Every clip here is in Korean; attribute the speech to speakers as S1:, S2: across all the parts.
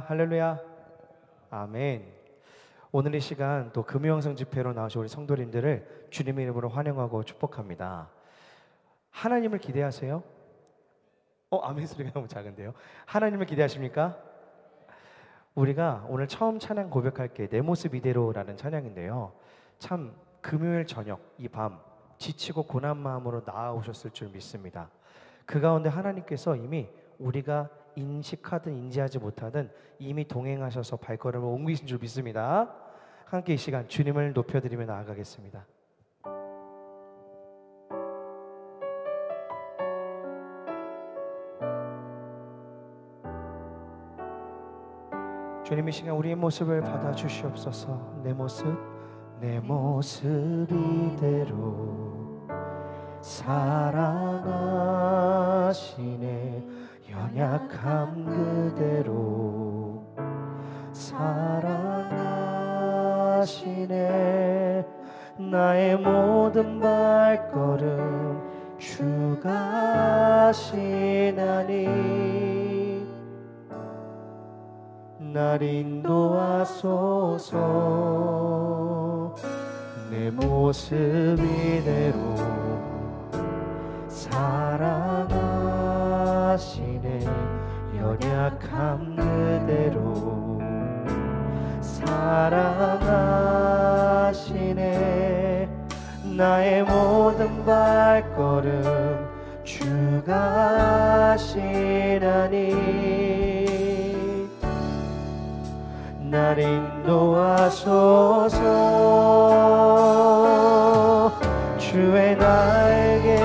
S1: 할렐루야. 아멘. 오늘 이 시간 또 금요영성 집회로 나오신 우리 성도님들을 주님의 이름으로 환영하고 축복합니다. 하나님을 기대하세요? 아멘 소리가 너무 작은데요. 하나님을 기대하십니까? 우리가 오늘 처음 찬양 고백할 게 내 모습 이대로라는 찬양인데요, 참 금요일 저녁 이 밤 지치고 고난 마음으로 나아오셨을 줄 믿습니다. 그 가운데 하나님께서 이미 우리가 인식하든 인지하지 못하든 이미 동행하셔서 발걸음을 옮기신 줄 믿습니다. 함께 이 시간 주님을 높여드리며 나아가겠습니다. 주님, 이 시간 우리의 모습을 받아주시옵소서. 내 모습 이대로 사랑하시네. 연약함 그대로 사랑하시네. 나의 모든 발걸음 주가 하시나니 날 인도하소서. 내 모습 이대로 사랑하시네. 연약함 그대로 사랑하시네. 나의 모든 발걸음 주가 하시나니 날 인도하소서. 주의 날개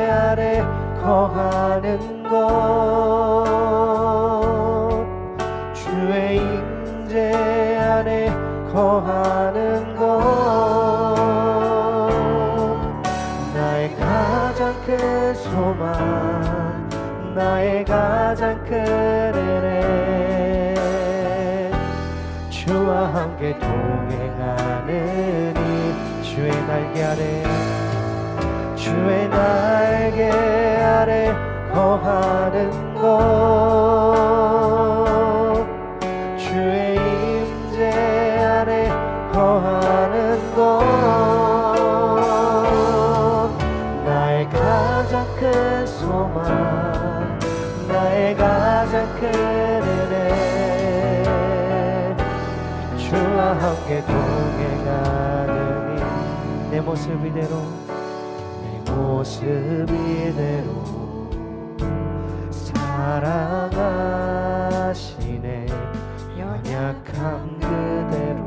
S1: 아래 거하는 것, 주의 임재 안에 거하는 것, 나의 가장 큰 소망, 나의 가장 큰 은혜, 주와 함께 동행하느니 주의 날개 아래, 주의 날개 아래 거하는 것, 주의 임재 안에 거하는 것, 나의 가장 큰 소망, 나의 가장 큰 은혜, 주와 함께 동행하느니 내 모습 이대로 모습 이대로 사랑하시네. 연약함 그대로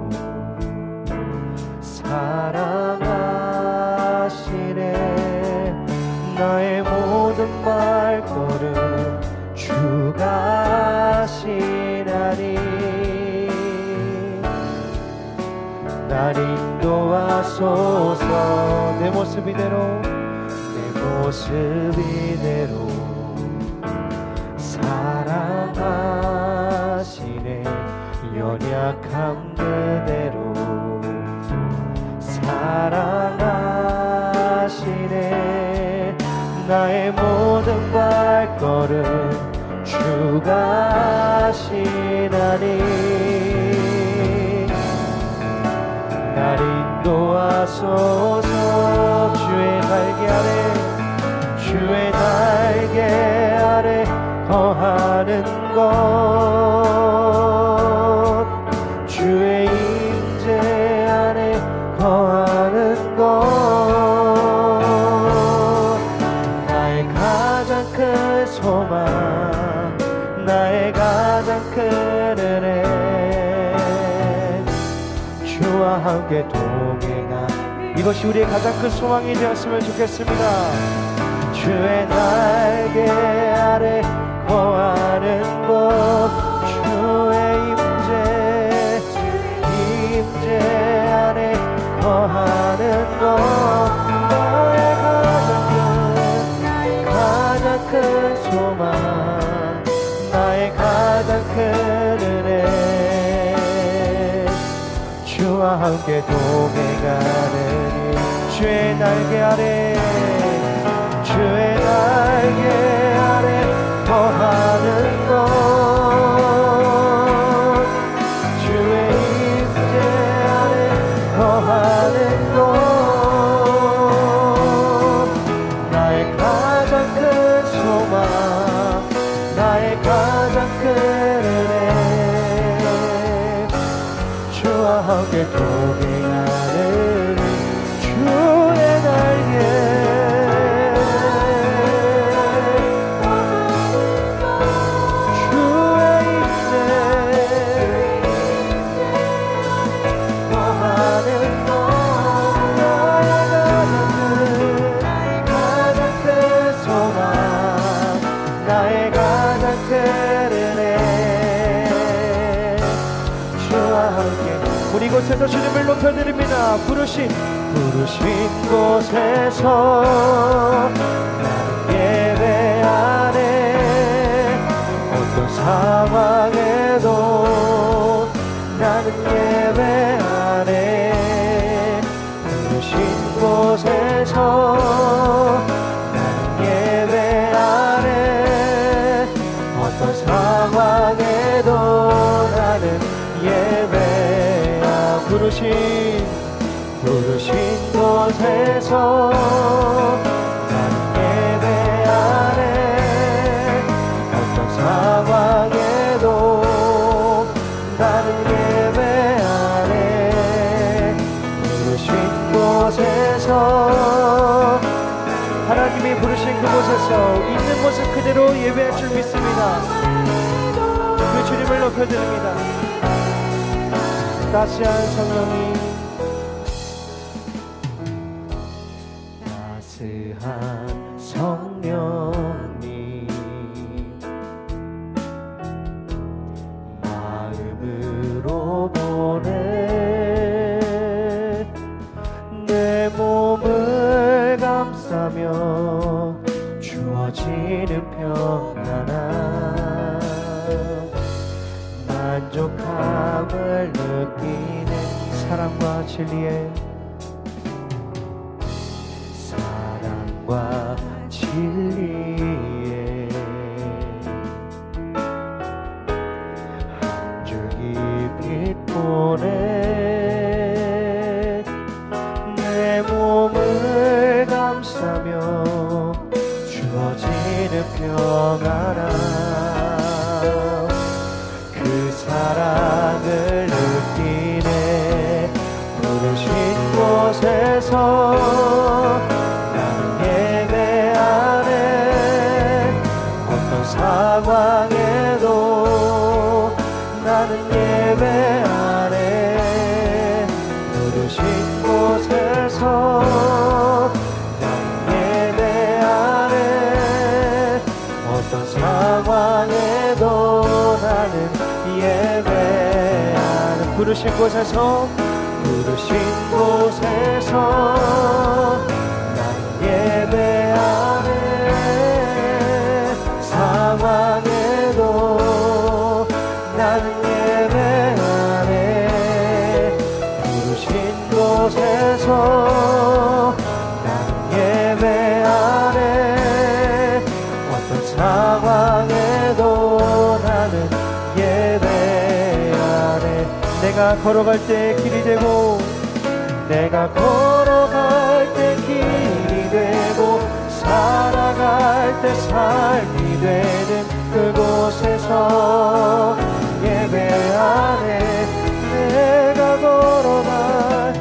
S1: 사랑하시네. 나의 모든 발걸음 주가 하시나니 날 인도하소서. 내 모습 이대로 모습 이대로 사랑하시네. 연약함 그대로 사랑하시네. 나의 모든 발걸음 주가 하시나니 날 인도하소서. 주의 날개 아래, 주의 날개 아래 거하는 것, 주의 임재 안에 거하는 것, 나의 가장 큰 소망, 나의 가장 큰 은혜, 주와 함께 동행하. 이것이 우리의 가장 큰 소망이 되었으면 좋겠습니다. 주의 날개 아래 거하는 것, 주의 임재 안에 거하는 것, 나의 가장 큰 소망, 나의 가장 큰 은혜, 주와 함께 동행하느니 주의 날개 아래, 주의 날개 아래 거하는 것, 함께 동행하는 주의 날개 이곳에서 주님을 높여드립니다. 부르신 곳에서 나는 예배하네. 어떤 상황에도 나는 예배하네. 부르신 곳에서 나는 예배하네. 어떤 상황에도 나는 예배. 부르신 곳에서 나는 예배하네. 어떤 상황에도 나는 예배하네. 부르신 곳에서 하나님이 부르신 그곳에서 있는 모습 그대로 예배할 줄 믿습니다. 그 주님을 높여드립니다. 따스한 성령님, 따스한 성령님, 마음으로 보내 내 몸을 감싸며 주어지는 평안함, 만족함을 느끼는 사랑과 진리에 한 줄기 빛 보내 내 몸을 감싸며 주어지는 평안함, 그 사랑을 느끼네. 부르신 곳에서 나는 예배하네. 어떤 상황에도 나는 예배하네. 부르신 곳에서 나는 예배하네. 어떤 상황에도 나는 예배하는. 부르신 곳에서 나는 예배하네. 상황에도 나는 예배하네. 부르신 곳에서 나는 예배하네. 어떤 상황에도 나는 예배하네. 내가 걸어갈 때 길이 되고, 내가 걸어갈 때 길이 되고, 살아갈 때 삶이 되는 그곳에서 예배하네. 내가 걸어갈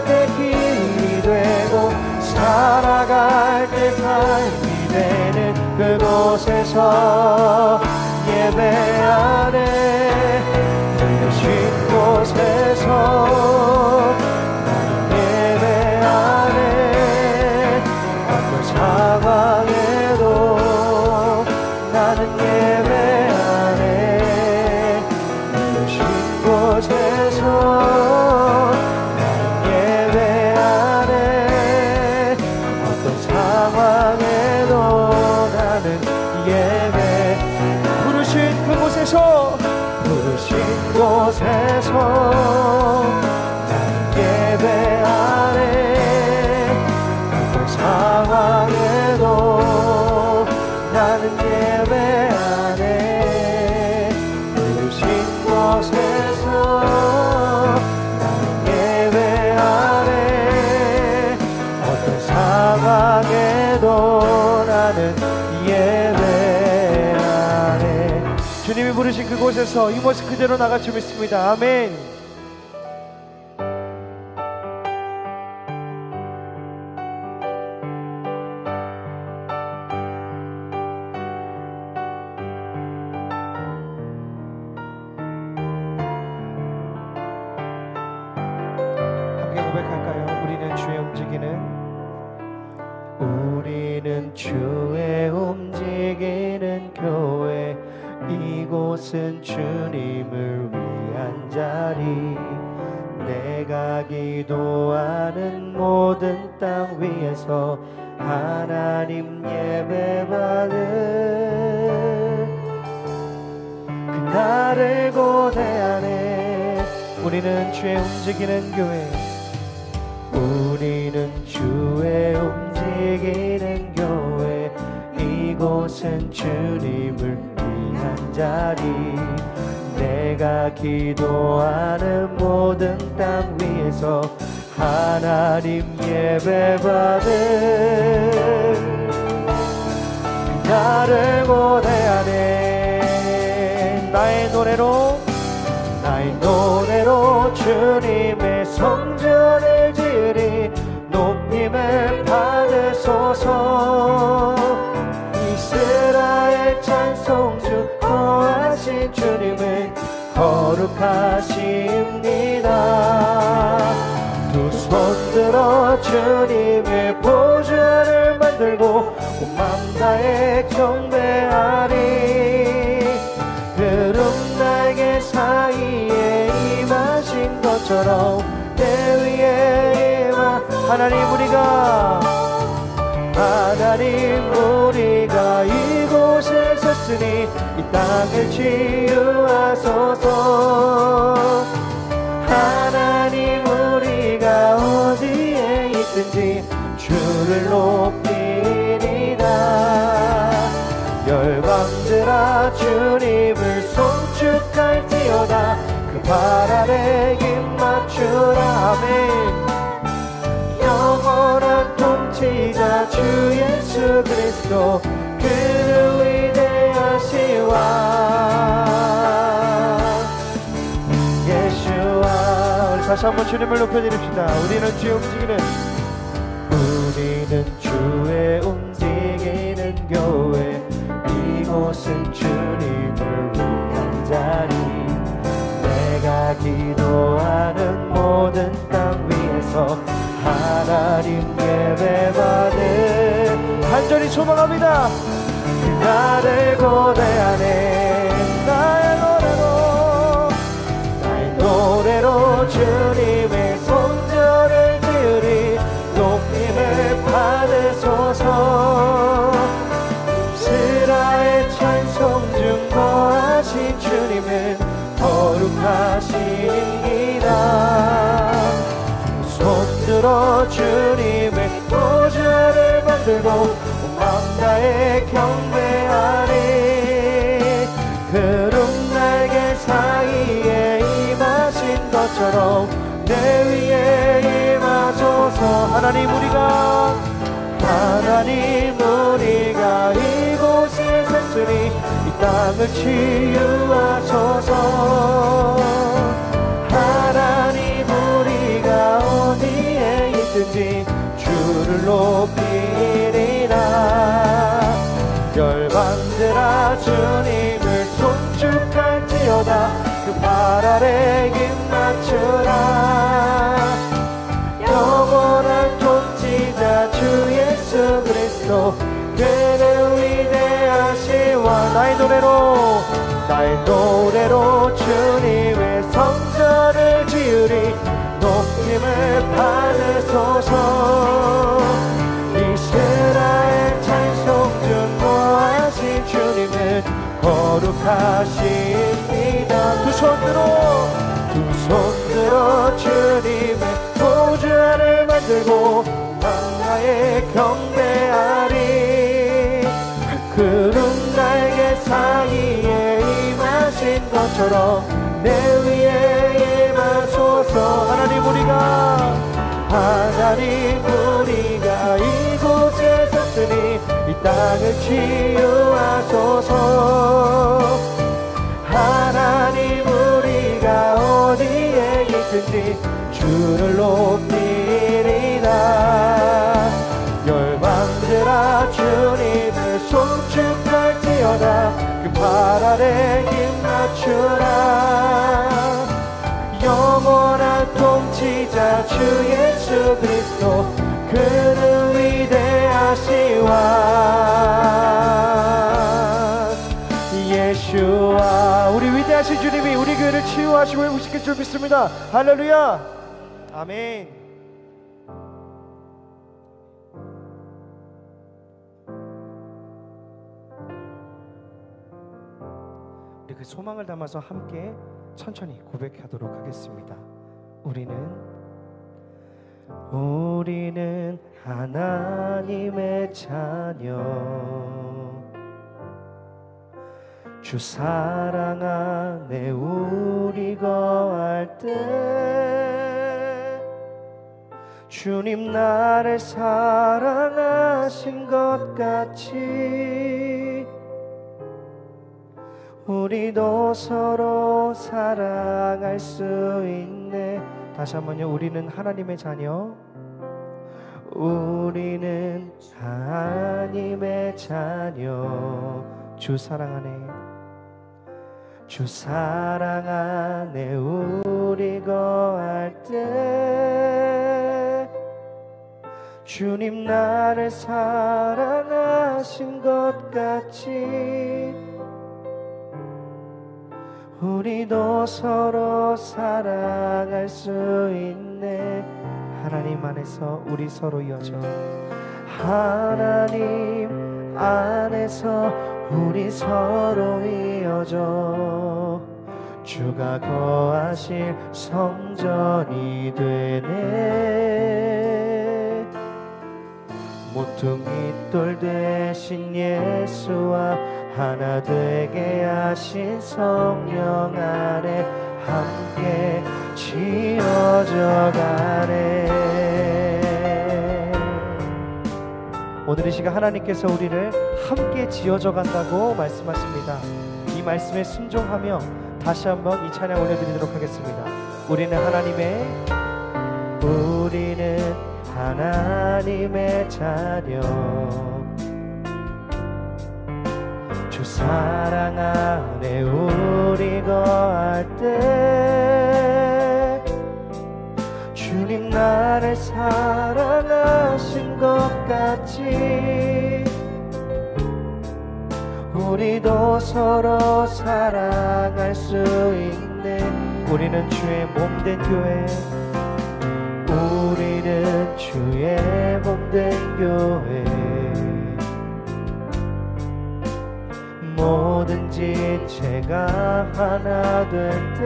S1: 때 길이 되고, 살아갈 때 삶이 되는 그곳에서 예배하네. 부르신 곳에서 나는 예배하네. 어떤 상황에도 나는 예배하네. 부르신 곳에서 나는 예배하네. 어떤 상황에도 나는 예배. 부르신 그곳에서 나는 예배하네. 어떤 상황에도 나는 예배하네. 부르신 곳에서 나는 예배하네. 어떤 상황에도 나는 예배하네. 주님이 부르신 그곳에서 이 모습 그대로 나갈 줄 믿습니다. 아멘. 우리는 주의 움직이는 교회, 이곳은 주님을 위한 자리. 내가 기도하는 모든 땅 위에서 하나님 예배받을 그날을 고대하네. 우리는 주의 움직이는 교회, 우리는 주의 움직이는 교회, 이곳은 주님을 위한 자리. 내가 기도하는 모든 땅 위에서 하나님 예배받을 나를 고대하네. 나의 노래로 주님의 성전을 지으리. 높임을 받으소서. 이스라엘 찬송 중 거하신 주님은 거룩하십니다. 두 손 들어 주님의 보좌를 만들고 온 맘 다해 경배하리. 구름 날개 사이에 임하신 것처럼 내 위에 임하. 하나님 우리가 이곳에 섰으니 이 땅을 치유하소서. 하나님 우리가 어디에 있든지 주를 높이리라. 열방들아 주님을 송축할지어다. 그 발 아래 힘 맞추라. 아멘. 영원한 통치자 주 예수 그리스도, 그는 위대하시와. 예수와. 우리 다시 한번 주님을 높여드립시다. 우리는 주의 움직이는 교회, 이곳은 주님을 위한 자리. 내가 기도하는 모든 땅 위에서 하나님 예배받을 간절히 소망합니다. 그날을 고대하네. 나의 노래로 주님의 성전을 지으리. 높임을 받으소서. 이스라엘 찬송 중 거하신 주님은 거룩하십니다. 손들어 주님의 보좌를 만들고 온 맘 다해 경배하리. 구름 날개 사이에 임하신 것처럼 내 위에 임하소서. 하나님 우리가 이곳에 섰으니 이 땅을 치유하소서. 하나님 우리가 어디에 있든지 주를 높이리라. 열방들아 주님을 송축할지어다. 그 발 아래 힘 맞추라. 영원한 통치자 주 예수 그리스도, 그는 위대하시와. 나의 노래로 주님의 성전을 지으리. 높임을 받으소서. 이스라엘 찬송 중 거하신 주님은 거룩하십니다. 두 손 들어 주님의 보좌를 만들고 밤하에 경배하리. 구름 날개 사이에 임하신 것처럼 내 위에 임하소서. 하나님 우리가 이곳에 섰으니 이 땅을 치유하소서. 하나님 우리가 어디에 있든지 주를 높이리라. 열방들아 주님을 송축할지어다. 그 발 아래 힘 맞추라. 영원한 통치자 주 예수 그리스도, 그는 위대하시와. 살아계신 주님이 우리 교회를 치유하시고 회복시킬 줄 믿습니다. 할렐루야. 아멘. 우리 그 소망을 담아서 함께 천천히 고백하도록 하겠습니다. 우리는 하나님의 자녀, 주 사랑 안에 우리 거할 때 주님 나를 사랑하신 것 같이 우리도 서로 사랑할 수 있네. 다시 한번요. 우리는 하나님의 자녀, 우리는 하나님의 자녀, 주 사랑 안에, 주 사랑 안에 우리 거할 때 주님 나를 사랑하신 것 같이 우리도 서로 사랑할 수 있네. 하나님 안에서 우리 서로 이어져, 하나님 안에서 우리 서로 이어져 주가 거하실 성전이 되네. 모퉁이 돌 대신 예수와 하나 되게 하신 성령 안에 함께 지어져 가네. 오늘 이 시간 하나님께서 우리를 함께 지어져 간다고 말씀하십니다. 이 말씀에 순종하며 다시 한번 이 찬양 올려드리도록 하겠습니다. 우리는 하나님의 자녀, 주 사랑 안에 우리 거할 때 주님 나를 사랑하신 것 같이 우리도 서로 사랑할 수 있네. 우리는 주의 몸된 교회, 우리는 주의 몸된 교회, 모든 지체가 하나 될 때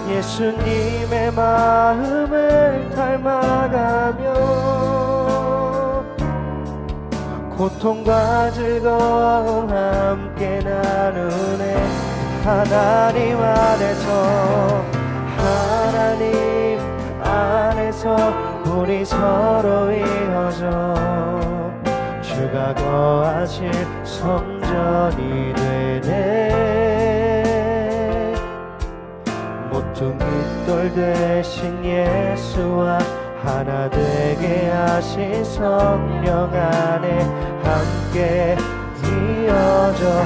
S1: 예수님의 마음을 닮아가며 고통과 즐거움 함께 나누네. 하나님 안에서 우리 서로 이어져 주가 거하실 성전이 되네. 모퉁이 돌 대신 예수와 하나 되게 하신 성령 안에 함께 이어져.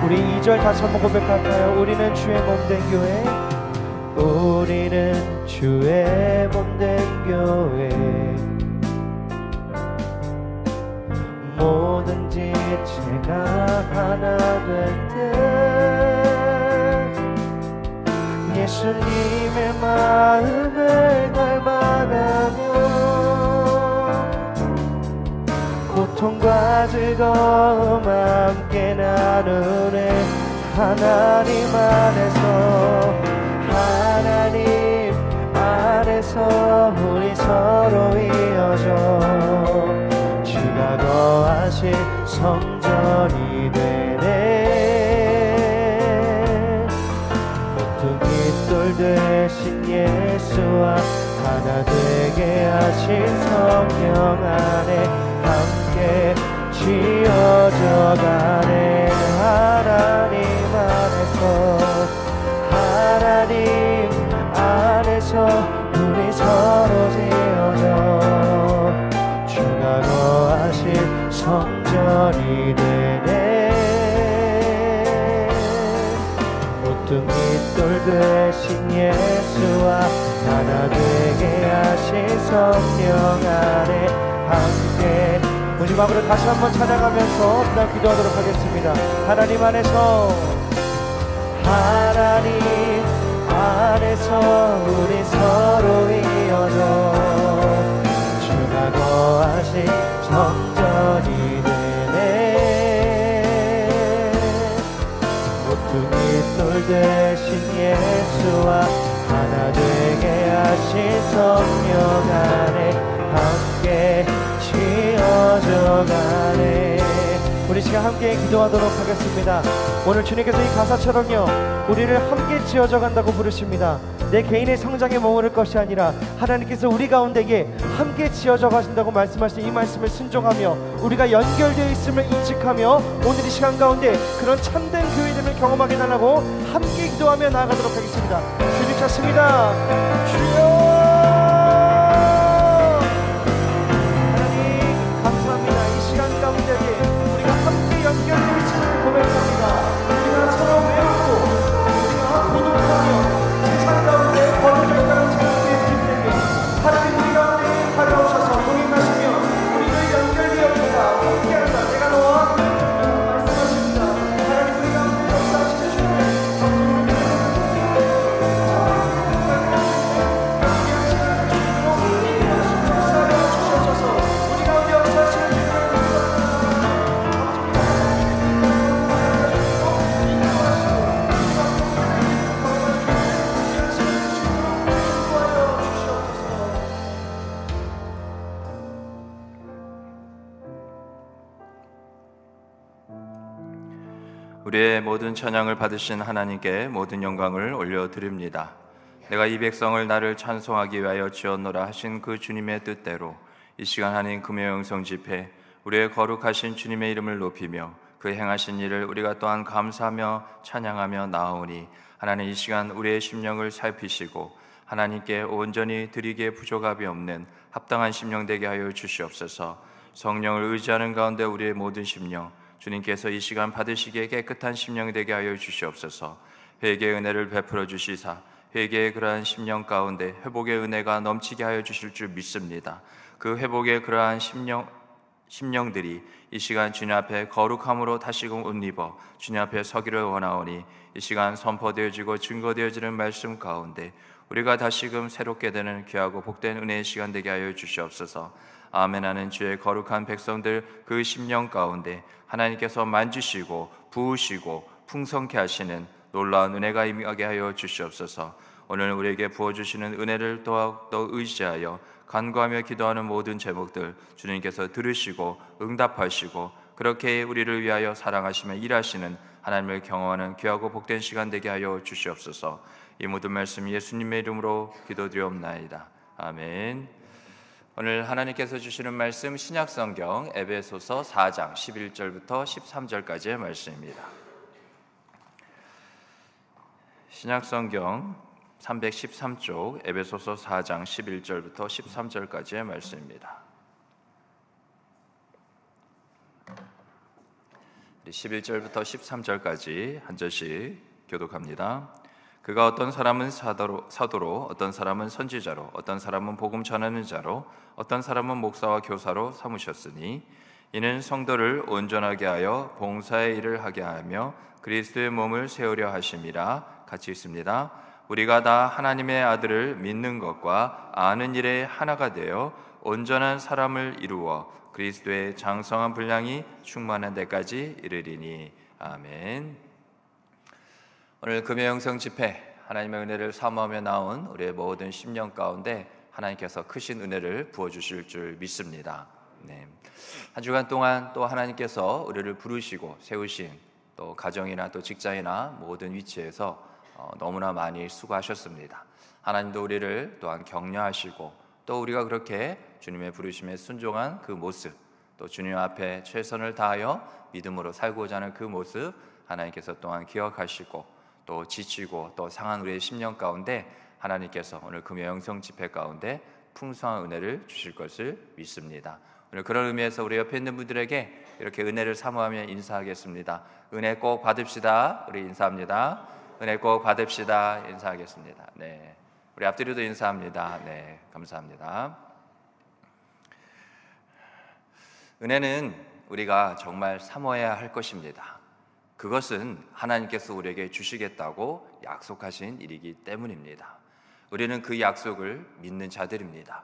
S1: 우리 2절 다시 한번 고백할까요? 우리는 주의 몸된 교회, 우리는 주의 몸된 교회, 모든 지체가 하나 될 때 예수님의 마음을 닮아가며 고통과 즐거움 함께 나누네. 하나님 안에서 우리 서로 이어져 주가 거하실 성전이 되네. 모퉁이 돌 대신 예수와 하나 되게 하신 성령 안에 함께 지어져 가네. 하나님 안에서 우리 서로 지어져 주가 거하실 성전이 되네. 모퉁이 돌 대신 예수와 하나 되게 하신 성령 안에 함께 우리 마지막으로 다시 한번 찬양하면서 그냥 기도하도록 하겠습니다. 하나님 안에서, 하나님 안에서 우리 서로 이어져 주가 거하신 성전이 되네. 모퉁이 돌 대신 예수와 하나 되게 하신 성령 안에 함께 지어져가네. 우리 시간 함께 기도하도록 하겠습니다. 오늘 주님께서 이 가사처럼요, 우리를 함께 지어져 간다고 부르십니다. 내 개인의 성장에 머무를 것이 아니라 하나님께서 우리 가운데에 함께 지어져 가신다고 말씀하신 이 말씀을 순종하며 우리가 연결되어 있음을 인식하며 오늘 이 시간 가운데 그런 참된 교회됨을 경험하게 달라고 함께 기도하며 나아가도록 하겠습니다. 주님 찾습니다. 주여, 연결되어 있음을 고백합니다. 우리가 서로 외우고 우리가 고독하며 세상 가운데 거룩한 찬양의 주님에게 하나님 우리 가운데 다가오셔서 동행하시며 우리를 연결되어주다 함께한다. 내가 너와 함께한다 말씀하십니다. 하나님 우리 가운데 역사하시는 주님의
S2: 우리의 모든 찬양을 받으신 하나님께 모든 영광을 올려드립니다. 내가 이 백성을 나를 찬송하기 위하여 지었노라 하신 그 주님의 뜻대로 이 시간 하나님 금요영성 집회 우리의 거룩하신 주님의 이름을 높이며 그 행하신 일을 우리가 또한 감사하며 찬양하며 나아오니 하나님 이 시간 우리의 심령을 살피시고 하나님께 온전히 드리기에 부족함이 없는 합당한 심령 되게 하여 주시옵소서. 성령을 의지하는 가운데 우리의 모든 심령 주님께서 이 시간 받으시기에 깨끗한 심령이 되게 하여 주시옵소서. 회개의 은혜를 베풀어 주시사 회개의 그러한 심령 가운데 회복의 은혜가 넘치게 하여 주실 줄 믿습니다. 그 회복의 그러한 심령들이 이 시간 주님 앞에 거룩함으로 다시금 옷 입어 주님 앞에 서기를 원하오니 이 시간 선포되어지고 증거되어지는 말씀 가운데 우리가 다시금 새롭게 되는 귀하고 복된 은혜의 시간 되게 하여 주시옵소서. 아멘. 하는 주의 거룩한 백성들 그 심령 가운데 하나님께서 만지시고 부으시고 풍성케 하시는 놀라운 은혜가 임하게 하여 주시옵소서. 오늘 우리에게 부어주시는 은혜를 또 의지하여 간구하며 기도하는 모든 제목들 주님께서 들으시고 응답하시고 그렇게 우리를 위하여 사랑하시며 일하시는 하나님을 경험하는 귀하고 복된 시간 되게 하여 주시옵소서. 이 모든 말씀 예수님의 이름으로 기도드리옵나이다. 아멘. 오늘 하나님께서 주시는 말씀 신약성경 에베소서 4장 11절부터 13절까지의 말씀입니다. 신약성경 313쪽 에베소서 4장 11절부터 13절까지의 말씀입니다. 11절부터 13절까지 한 절씩 교독합니다. 그가 어떤 사람은 사도로 어떤 사람은 선지자로 어떤 사람은 복음 전하는 자로 어떤 사람은 목사와 교사로 삼으셨으니 이는 성도를 온전하게 하여 봉사의 일을 하게 하며 그리스도의 몸을 세우려 하심이라. 같이 있습니다. 우리가 다 하나님의 아들을 믿는 것과 아는 일에 하나가 되어 온전한 사람을 이루어 그리스도의 장성한 분량이 충만한 데까지 이르리니. 아멘. 오늘 금요영성 집회 하나님의 은혜를 사모하며 나온 우리의 모든 심령 가운데 하나님께서 크신 은혜를 부어주실 줄 믿습니다. 네. 한 주간 동안 또 하나님께서 우리를 부르시고 세우신 또 가정이나 또 직장이나 모든 위치에서 너무나 많이 수고하셨습니다. 하나님도 우리를 또한 격려하시고 또 우리가 그렇게 주님의 부르심에 순종한 그 모습 또 주님 앞에 최선을 다하여 믿음으로 살고자 하는 그 모습 하나님께서 또한 기억하시고 또 지치고 또 상한 우리의 심령 가운데 하나님께서 오늘 금요영성 집회 가운데 풍성한 은혜를 주실 것을 믿습니다. 오늘 그런 의미에서 우리 옆에 있는 분들에게 이렇게 은혜를 사모하며 인사하겠습니다. 은혜 꼭 받읍시다. 우리 인사합니다. 은혜 꼭 받읍시다. 인사하겠습니다. 네, 우리 앞뒤로도 인사합니다. 네, 감사합니다. 은혜는 우리가 정말 사모해야 할 것입니다. 그것은 하나님께서 우리에게 주시겠다고 약속하신 일이기 때문입니다. 우리는 그 약속을 믿는 자들입니다.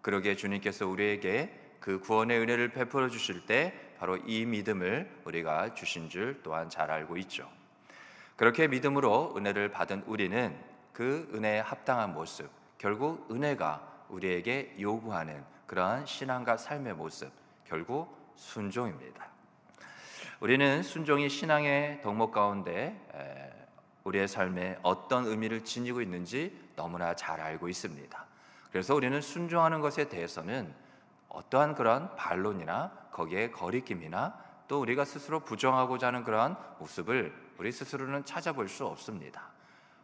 S2: 그러기에 주님께서 우리에게 그 구원의 은혜를 베풀어 주실 때 바로 이 믿음을 우리가 주신 줄 또한 잘 알고 있죠. 그렇게 믿음으로 은혜를 받은 우리는 그 은혜에 합당한 모습, 결국 은혜가 우리에게 요구하는 그러한 신앙과 삶의 모습, 결국 순종입니다. 우리는 순종이 신앙의 덕목 가운데 우리의 삶에 어떤 의미를 지니고 있는지 너무나 잘 알고 있습니다. 그래서 우리는 순종하는 것에 대해서는 어떠한 그런 반론이나 거기에 거리낌이나 또 우리가 스스로 부정하고자 하는 그러한 모습을 우리 스스로는 찾아볼 수 없습니다.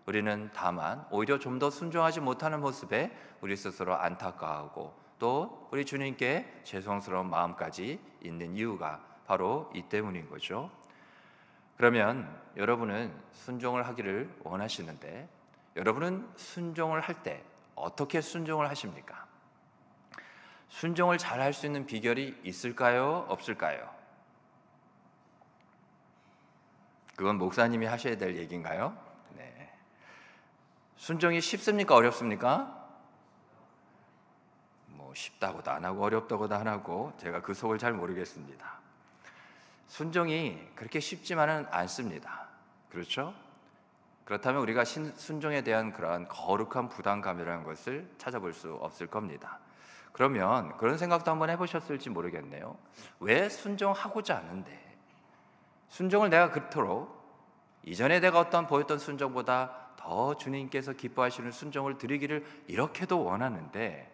S2: 우리는 다만 오히려 좀 더 순종하지 못하는 모습에 우리 스스로 안타까워하고 또 우리 주님께 죄송스러운 마음까지 있는 이유가 바로 이 때문인 거죠. 그러면 여러분은 순종을 하기를 원하시는데 여러분은 순종을 할 때 어떻게 순종을 하십니까? 순종을 잘 할 수 있는 비결이 있을까요? 없을까요? 그건 목사님이 하셔야 될 얘기인가요? 네. 순종이 쉽습니까? 어렵습니까? 뭐 쉽다고도 안 하고 어렵다고도 안 하고 제가 그 속을 잘 모르겠습니다. 순종이 그렇게 쉽지만은 않습니다. 그렇죠? 그렇다면 우리가 순종에 대한 그러한 거룩한 부담감이라는 것을 찾아볼 수 없을 겁니다. 그러면 그런 생각도 한번 해보셨을지 모르겠네요. 왜 순종하고자 하는데 순종을 내가 그토록 이전에 내가 보였던 순종보다 더 주님께서 기뻐하시는 순종을 드리기를 이렇게도 원하는데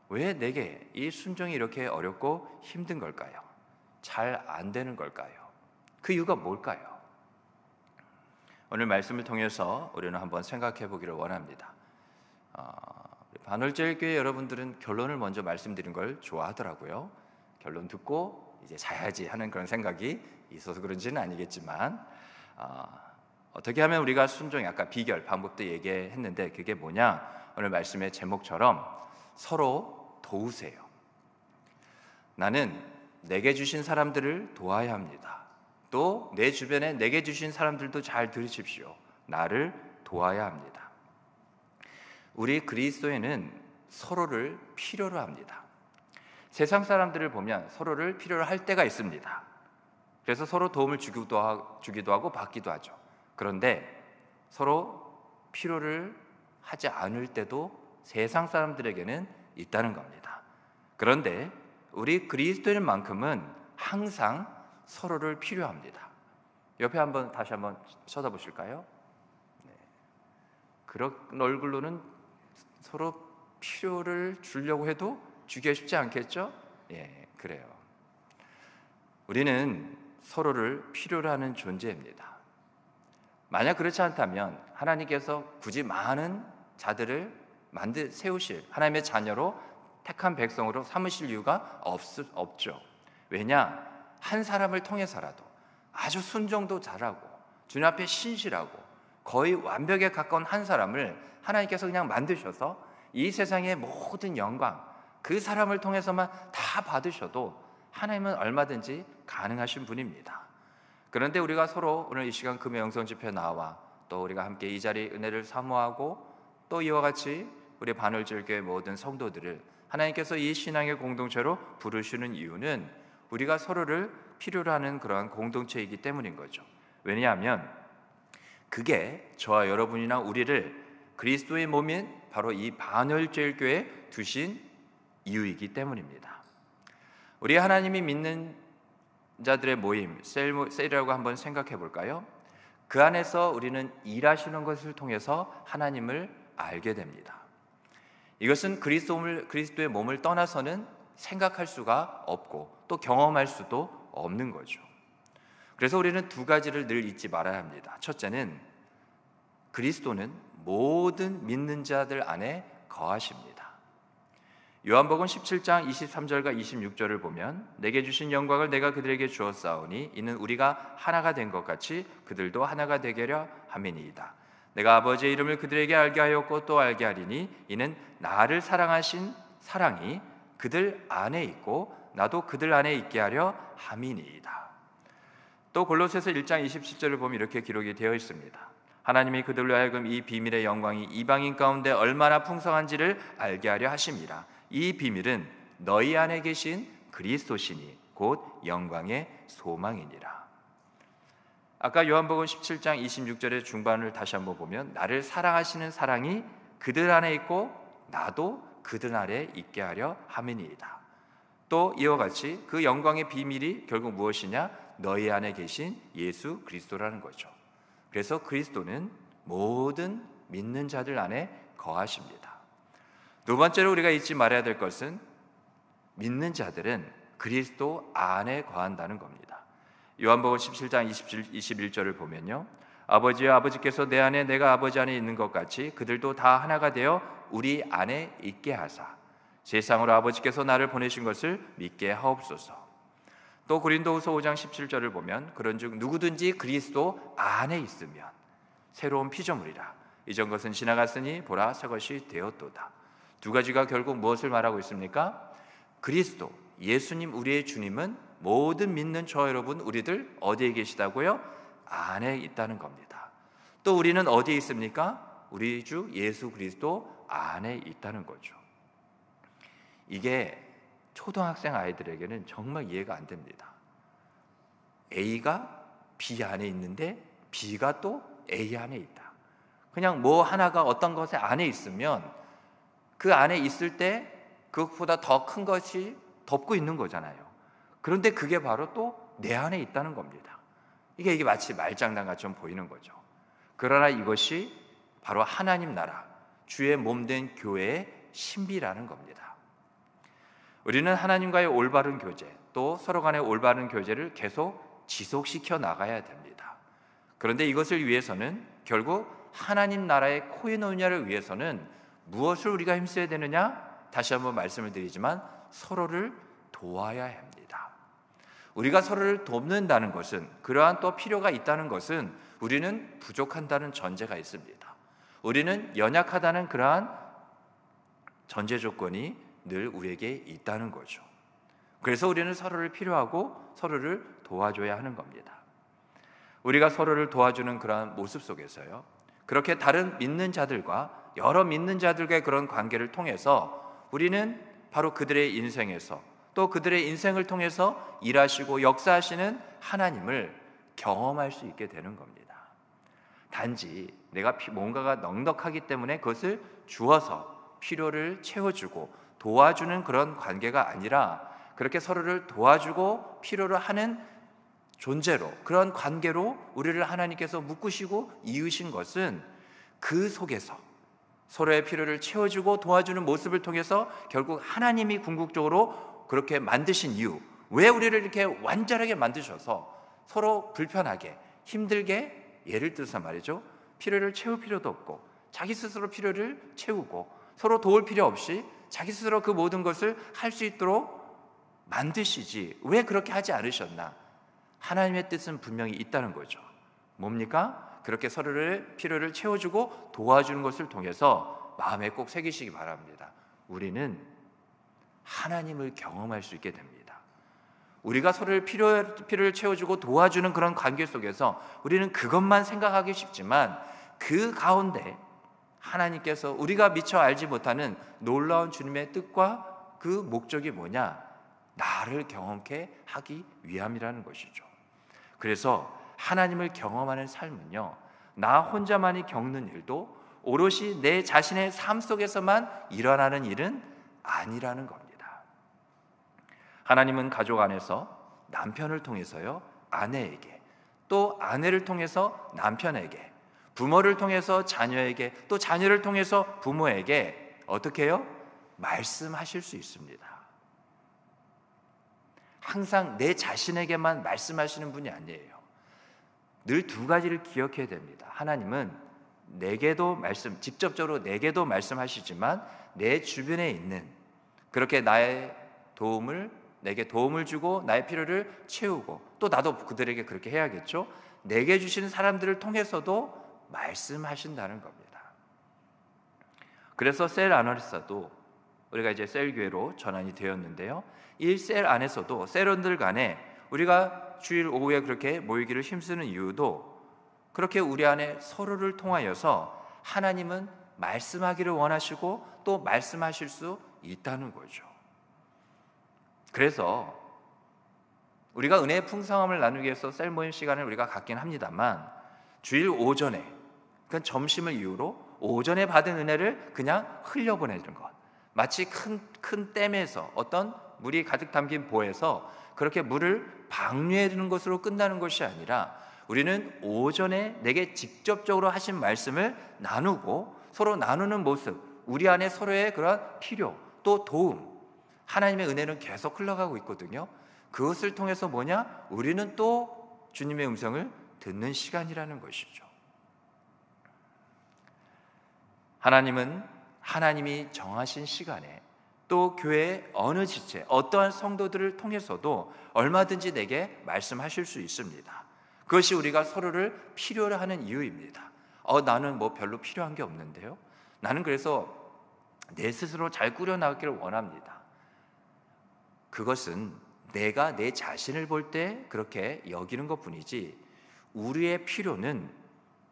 S2: 왜 내게 이 순종이 이렇게 어렵고 힘든 걸까요? 잘 안 되는 걸까요? 그 이유가 뭘까요? 오늘 말씀을 통해서 우리는 한번 생각해 보기를 원합니다. 반월제일교회 여러분들은 결론을 먼저 말씀드린 걸 좋아하더라고요. 결론 듣고 이제 자야지 하는 그런 생각이 있어서 그런지는 아니겠지만 어떻게 하면 우리가 순종이 아까 비결, 방법도 얘기했는데 그게 뭐냐? 오늘 말씀의 제목처럼 서로 도우세요. 나는 내게 주신 사람들을 도와야 합니다. 또 내 주변에 내게 주신 사람들도 잘 들으십시오. 나를 도와야 합니다. 우리 그리스도인은 서로를 필요로 합니다. 세상 사람들을 보면 서로를 필요로 할 때가 있습니다. 그래서 서로 도움을 주기도 하고 받기도 하죠. 그런데 서로 필요를 하지 않을 때도 세상 사람들에게는 있다는 겁니다. 그런데 우리 그리스도인만큼은 항상 서로를 필요합니다. 옆에 다시 한번 쳐다보실까요? 네. 그런 얼굴로는 서로 필요를 주려고 해도 주기가 쉽지 않겠죠? 예, 그래요. 우리는 서로를 필요로 하는 존재입니다. 만약 그렇지 않다면 하나님께서 굳이 많은 자들을 세우실 하나님의 자녀로 택한 백성으로 삼으실 이유가 없죠. 왜냐? 한 사람을 통해서라도 아주 순종도 잘하고 주님 앞에 신실하고 거의 완벽에 가까운 한 사람을 하나님께서 그냥 만드셔서 이 세상의 모든 영광 그 사람을 통해서만 다 받으셔도 하나님은 얼마든지 가능하신 분입니다. 그런데 우리가 서로 오늘 이 시간 금요 영성 집회에 나와 또 우리가 함께 이 자리 은혜를 사모하고 또 이와 같이 우리 반월절교회 모든 성도들을 하나님께서 이 신앙의 공동체로 부르시는 이유는 우리가 서로를 필요로 하는 그러한 공동체이기 때문인 거죠. 왜냐하면 그게 저와 여러분이나 우리를 그리스도의 몸인 바로 이 반월절교회에 두신 이유이기 때문입니다. 우리 하나님이 믿는 자들의 모임, 셀이라고 한번 생각해 볼까요? 그 안에서 우리는 일하시는 것을 통해서 하나님을 알게 됩니다. 이것은 그리스도의 몸을 떠나서는 생각할 수가 없고 또 경험할 수도 없는 거죠. 그래서 우리는 두 가지를 늘 잊지 말아야 합니다. 첫째는 그리스도는 모든 믿는 자들 안에 거하십니다. 요한복음 17장 23절과 26절을 보면 내게 주신 영광을 내가 그들에게 주었사오니 이는 우리가 하나가 된 것 같이 그들도 하나가 되게려 함이니이다. 내가 아버지의 이름을 그들에게 알게 하였고 또 알게 하리니 이는 나를 사랑하신 사랑이 그들 안에 있고 나도 그들 안에 있게 하려 함이니이다. 또 골로새서 1장 27절을 보면 이렇게 기록이 되어 있습니다. 하나님이 그들로 하여금 이 비밀의 영광이 이방인 가운데 얼마나 풍성한지를 알게 하려 하심이라. 이 비밀은 너희 안에 계신 그리스도시니 곧 영광의 소망이니라. 아까 요한복음 17장 26절의 중반을 다시 한번 보면 나를 사랑하시는 사랑이 그들 안에 있고 나도 그들 안에 있게 하려 함이니이다. 또 이와 같이 그 영광의 비밀이 결국 무엇이냐? 너희 안에 계신 예수 그리스도라는 거죠. 그래서 그리스도는 모든 믿는 자들 안에 거하십니다. 두 번째로 우리가 잊지 말아야 될 것은 믿는 자들은 그리스도 안에 거한다는 겁니다. 요한복음 17장 21절을 보면요, 아버지여 아버지께서 내 안에 내가 아버지 안에 있는 것 같이 그들도 다 하나가 되어 우리 안에 있게 하사 세상으로 아버지께서 나를 보내신 것을 믿게 하옵소서. 또 고린도후서 5장 17절을 보면 그런즉 누구든지 그리스도 안에 있으면 새로운 피조물이라 이전 것은 지나갔으니 보라 새 것이 되었도다. 두 가지가 결국 무엇을 말하고 있습니까? 그리스도 예수님 우리의 주님은 모든 믿는 저 여러분 우리들 어디에 계시다고요? 안에 있다는 겁니다. 또 우리는 어디에 있습니까? 우리 주 예수 그리스도 안에 있다는 거죠. 이게 초등학생 아이들에게는 정말 이해가 안 됩니다. A가 B 안에 있는데 B가 또 A 안에 있다. 그냥 뭐 하나가 어떤 것에 안에 있으면 그 안에 있을 때 그것보다 더 큰 것이 덮고 있는 거잖아요. 그런데 그게 바로 또 내 안에 있다는 겁니다. 이게 마치 말장난같이 보이는 거죠. 그러나 이것이 바로 하나님 나라, 주의 몸된 교회의 신비라는 겁니다. 우리는 하나님과의 올바른 교제, 또 서로 간의 올바른 교제를 계속 지속시켜 나가야 됩니다. 그런데 이것을 위해서는 결국 하나님 나라의 코이노니아를 위해서는 무엇을 우리가 힘써야 되느냐? 다시 한번 말씀을 드리지만 서로를 도와야 합니다. 우리가 서로를 돕는다는 것은, 그러한 또 필요가 있다는 것은 우리는 부족한다는 전제가 있습니다. 우리는 연약하다는 그러한 전제 조건이 늘 우리에게 있다는 거죠. 그래서 우리는 서로를 필요하고 서로를 도와줘야 하는 겁니다. 우리가 서로를 도와주는 그러한 모습 속에서요, 그렇게 다른 믿는 자들과 여러 믿는 자들과의 그런 관계를 통해서 우리는 바로 그들의 인생에서 또 그들의 인생을 통해서 일하시고 역사하시는 하나님을 경험할 수 있게 되는 겁니다. 단지 내가 뭔가가 넉넉하기 때문에 그것을 주어서 필요를 채워주고 도와주는 그런 관계가 아니라 그렇게 서로를 도와주고 필요로 하는 존재로, 그런 관계로 우리를 하나님께서 묶으시고 이으신 것은 그 속에서 서로의 필요를 채워주고 도와주는 모습을 통해서 결국 하나님이 궁극적으로 그렇게 만드신 이유, 왜 우리를 이렇게 완전하게 만드셔서 서로 불편하게 힘들게, 예를 들어서 말이죠, 필요를 채울 필요도 없고 자기 스스로 필요를 채우고 서로 도울 필요 없이 자기 스스로 그 모든 것을 할 수 있도록 만드시지 왜 그렇게 하지 않으셨나? 하나님의 뜻은 분명히 있다는 거죠. 뭡니까? 그렇게 서로를 필요를 채워주고 도와주는 것을 통해서 마음에 꼭 새기시기 바랍니다. 우리는 하나님을 경험할 수 있게 됩니다. 우리가 서로를 필요를 채워주고 도와주는 그런 관계 속에서 우리는 그것만 생각하기 쉽지만 그 가운데 하나님께서 우리가 미처 알지 못하는 놀라운 주님의 뜻과 그 목적이 뭐냐? 나를 경험케 하기 위함이라는 것이죠. 그래서 하나님을 경험하는 삶은요, 나 혼자만이 겪는 일도 오롯이 내 자신의 삶 속에서만 일어나는 일은 아니라는 겁니다. 하나님은 가족 안에서 남편을 통해서요, 아내에게, 또 아내를 통해서 남편에게, 부모를 통해서 자녀에게, 또 자녀를 통해서 부모에게 어떻게 해요? 말씀하실 수 있습니다. 항상 내 자신에게만 말씀하시는 분이 아니에요. 늘 두 가지를 기억해야 됩니다. 하나님은 내게도 직접적으로 내게도 말씀하시지만 내 주변에 있는, 그렇게 내게 도움을 주고 나의 필요를 채우고, 또 나도 그들에게 그렇게 해야겠죠. 내게 주시는 사람들을 통해서도 말씀하신다는 겁니다. 그래서 셀 아너리사도 우리가 이제 셀교회로 전환이 되었는데요. 이 셀 안에서도 셀원들 간에 우리가 주일 오후에 그렇게 모이기를 힘쓰는 이유도 그렇게 우리 안에 서로를 통하여서 하나님은 말씀하기를 원하시고 또 말씀하실 수 있다는 거죠. 그래서 우리가 은혜의 풍성함을 나누기 위해서 셀 모임 시간을 우리가 갖긴 합니다만 주일 오전에, 그러니까 점심을 이유로 오전에 받은 은혜를 그냥 흘려보내는 것, 마치 큰 댐에서 어떤 물이 가득 담긴 보에서 그렇게 물을 방류해 주는 것으로 끝나는 것이 아니라 우리는 오전에 내게 직접적으로 하신 말씀을 나누고 서로 나누는 모습, 우리 안에 서로의 그런 필요 또 도움, 하나님의 은혜는 계속 흘러가고 있거든요. 그것을 통해서 뭐냐? 우리는 또 주님의 음성을 듣는 시간이라는 것이죠. 하나님은 하나님이 정하신 시간에 또 교회의 어느 지체, 어떠한 성도들을 통해서도 얼마든지 내게 말씀하실 수 있습니다. 그것이 우리가 서로를 필요로 하는 이유입니다. 나는 뭐 별로 필요한 게 없는데요. 나는 그래서 내 스스로 잘 꾸려나가기를 원합니다. 그것은 내가 내 자신을 볼 때 그렇게 여기는 것뿐이지 우리의 필요는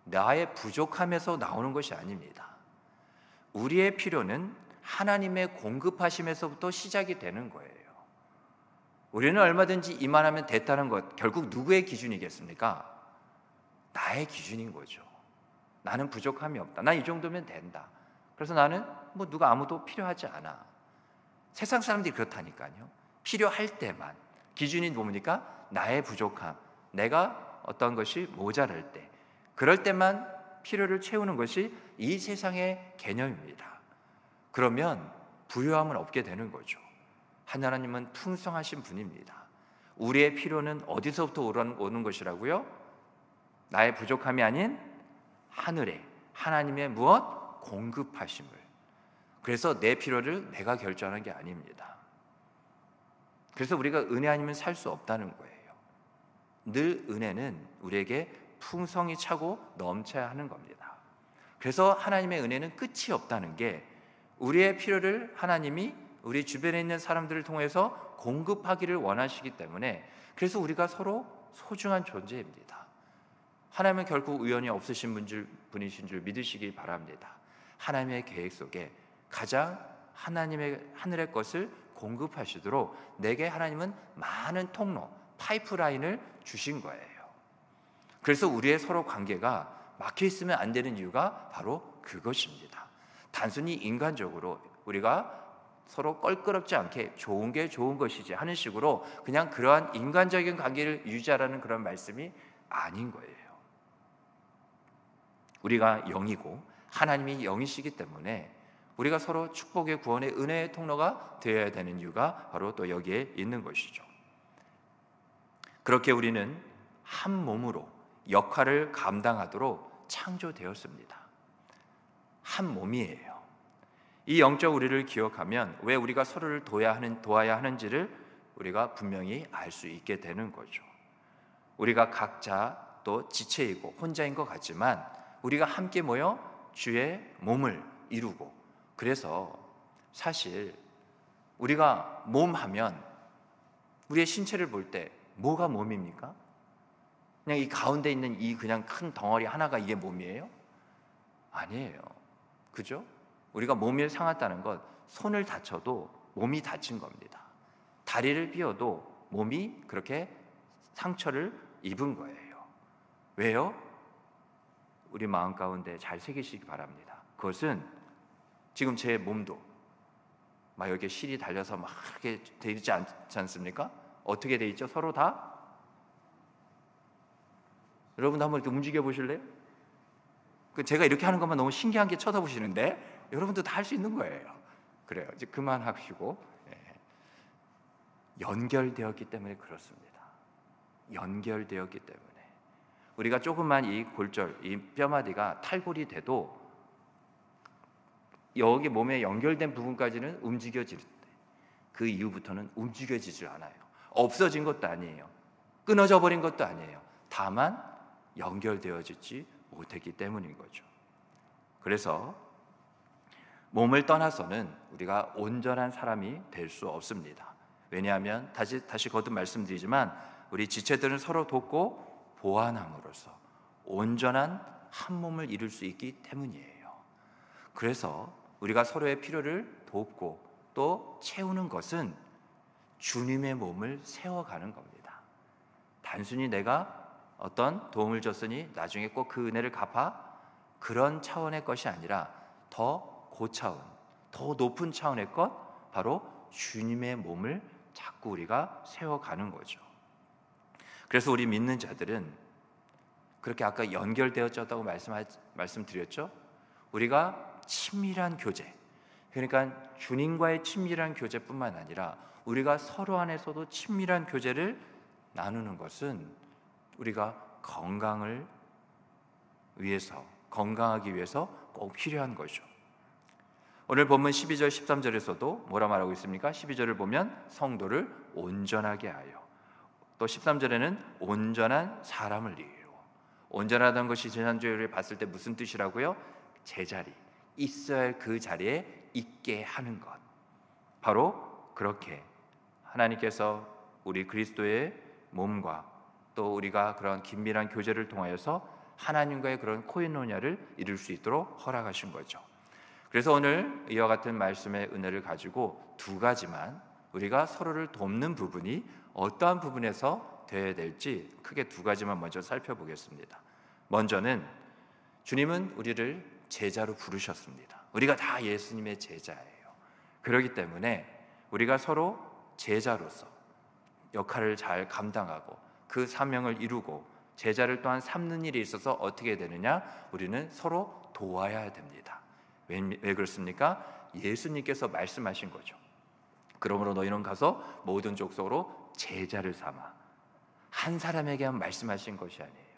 S2: 나의 부족함에서 나오는 것이 아닙니다. 우리의 필요는 하나님의 공급하심에서부터 시작이 되는 거예요. 우리는 얼마든지 이만하면 됐다는 것, 결국 누구의 기준이겠습니까? 나의 기준인 거죠. 나는 부족함이 없다. 난 이 정도면 된다. 그래서 나는 뭐 누가 아무도 필요하지 않아. 세상 사람들이 그렇다니까요. 필요할 때만, 기준이 뭡니까? 나의 부족함, 내가 어떤 것이 모자랄 때, 그럴 때만 필요를 채우는 것이 이 세상의 개념입니다. 그러면 부유함은 없게 되는 거죠. 하나님은 풍성하신 분입니다. 우리의 필요는 어디서부터 오는 것이라고요? 나의 부족함이 아닌 하늘에 하나님의 무엇? 공급하심을. 그래서 내 필요를 내가 결정하는 게 아닙니다. 그래서 우리가 은혜 아니면 살 수 없다는 거예요. 늘 은혜는 우리에게 풍성히 차고 넘쳐야 하는 겁니다. 그래서 하나님의 은혜는 끝이 없다는 게 우리의 필요를 하나님이 우리 주변에 있는 사람들을 통해서 공급하기를 원하시기 때문에, 그래서 우리가 서로 소중한 존재입니다. 하나님은 결국 우연이 없으신 분이신 줄 믿으시기 바랍니다. 하나님의 계획 속에 가장 하나님의 하늘의 것을 공급하시도록 내게 하나님은 많은 통로, 파이프라인을 주신 거예요. 그래서 우리의 서로 관계가 막혀 있으면 안 되는 이유가 바로 그것입니다. 단순히 인간적으로 우리가 서로 껄끄럽지 않게 좋은 게 좋은 것이지 하는 식으로 그냥 그러한 인간적인 관계를 유지하라는 그런 말씀이 아닌 거예요. 우리가 영이고 하나님이 영이시기 때문에 우리가 서로 축복의 구원의 은혜의 통로가 되어야 되는 이유가 바로 또 여기에 있는 것이죠. 그렇게 우리는 한 몸으로 역할을 감당하도록 창조되었습니다. 한 몸이에요. 이 영적 우리를 기억하면 왜 우리가 서로를 도와야 하는지를 우리가 분명히 알 수 있게 되는 거죠. 우리가 각자 또 지체이고 혼자인 것 같지만 우리가 함께 모여 주의 몸을 이루고, 그래서 사실 우리가 몸 하면 우리의 신체를 볼 때 뭐가 몸입니까? 그냥 이 가운데 있는 이 그냥 큰 덩어리 하나가 이게 몸이에요? 아니에요. 그죠? 우리가 몸이 상했다는 것, 손을 다쳐도 몸이 다친 겁니다. 다리를 삐어도 몸이 그렇게 상처를 입은 거예요. 왜요? 우리 마음 가운데 잘 새기시기 바랍니다. 그것은 지금 제 몸도 막 여기에 실이 달려서 막 이렇게 돼 있지 않습니까? 어떻게 돼 있죠? 서로 다? 여러분 한번 이렇게 움직여 보실래요? 제가 이렇게 하는 것만 너무 신기한 게 쳐다보시는데 여러분도 다 할 수 있는 거예요. 그래요. 이제 그만하시고. 연결되었기 때문에 그렇습니다. 연결되었기 때문에 우리가 조금만 이 골절, 이 뼈마디가 탈골이 돼도 여기 몸에 연결된 부분까지는 움직여지는데 그 이후부터는 움직여지질 않아요. 없어진 것도 아니에요. 끊어져 버린 것도 아니에요. 다만 연결되어지지 못했기 때문인 거죠. 그래서 몸을 떠나서는 우리가 온전한 사람이 될 수 없습니다. 왜냐하면 다시 거듭 말씀드리지만 우리 지체들은 서로 돕고 보완함으로써 온전한 한 몸을 이룰 수 있기 때문이에요. 그래서 우리가 서로의 필요를 돕고 또 채우는 것은 주님의 몸을 세워가는 겁니다. 단순히 내가 어떤 도움을 줬으니 나중에 꼭 그 은혜를 갚아, 그런 차원의 것이 아니라 더 고차원, 더 높은 차원의 것, 바로 주님의 몸을 자꾸 우리가 세워가는 거죠. 그래서 우리 믿는 자들은 그렇게 아까 연결되어졌다고 말씀드렸죠. 우리가 친밀한 교제, 그러니까 주님과의 친밀한 교제뿐만 아니라 우리가 서로 안에서도 친밀한 교제를 나누는 것은 우리가 건강하기 위해서 꼭 필요한 거죠. 오늘 본문 12절 13절에서도 뭐라 말하고 있습니까? 12절을 보면 성도를 온전하게 하여, 또 13절에는 온전한 사람을 이루어. 온전하다는 것이 지난주에 우리 봤을 때 무슨 뜻이라고요? 제자리, 있어야 할 그 자리에 있게 하는 것. 바로 그렇게 하나님께서 우리 그리스도의 몸과 또 우리가 그런 긴밀한 교제를 통하여서 하나님과의 그런 코인노냐를 이룰 수 있도록 허락하신 거죠. 그래서 오늘 이와 같은 말씀의 은혜를 가지고 두 가지만, 우리가 서로를 돕는 부분이 어떠한 부분에서 되어야 될지 크게 두 가지만 먼저 살펴보겠습니다. 먼저는 주님은 우리를 제자로 부르셨습니다. 우리가 다 예수님의 제자예요. 그렇기 때문에 우리가 서로 제자로서 역할을 잘 감당하고 그 사명을 이루고 제자를 또한 삼는 일에 있어서 어떻게 되느냐? 우리는 서로 도와야 됩니다. 왜 그렇습니까? 예수님께서 말씀하신 거죠. 그러므로 너희는 가서 모든 족속으로 제자를 삼아. 한 사람에게만 말씀하신 것이 아니에요.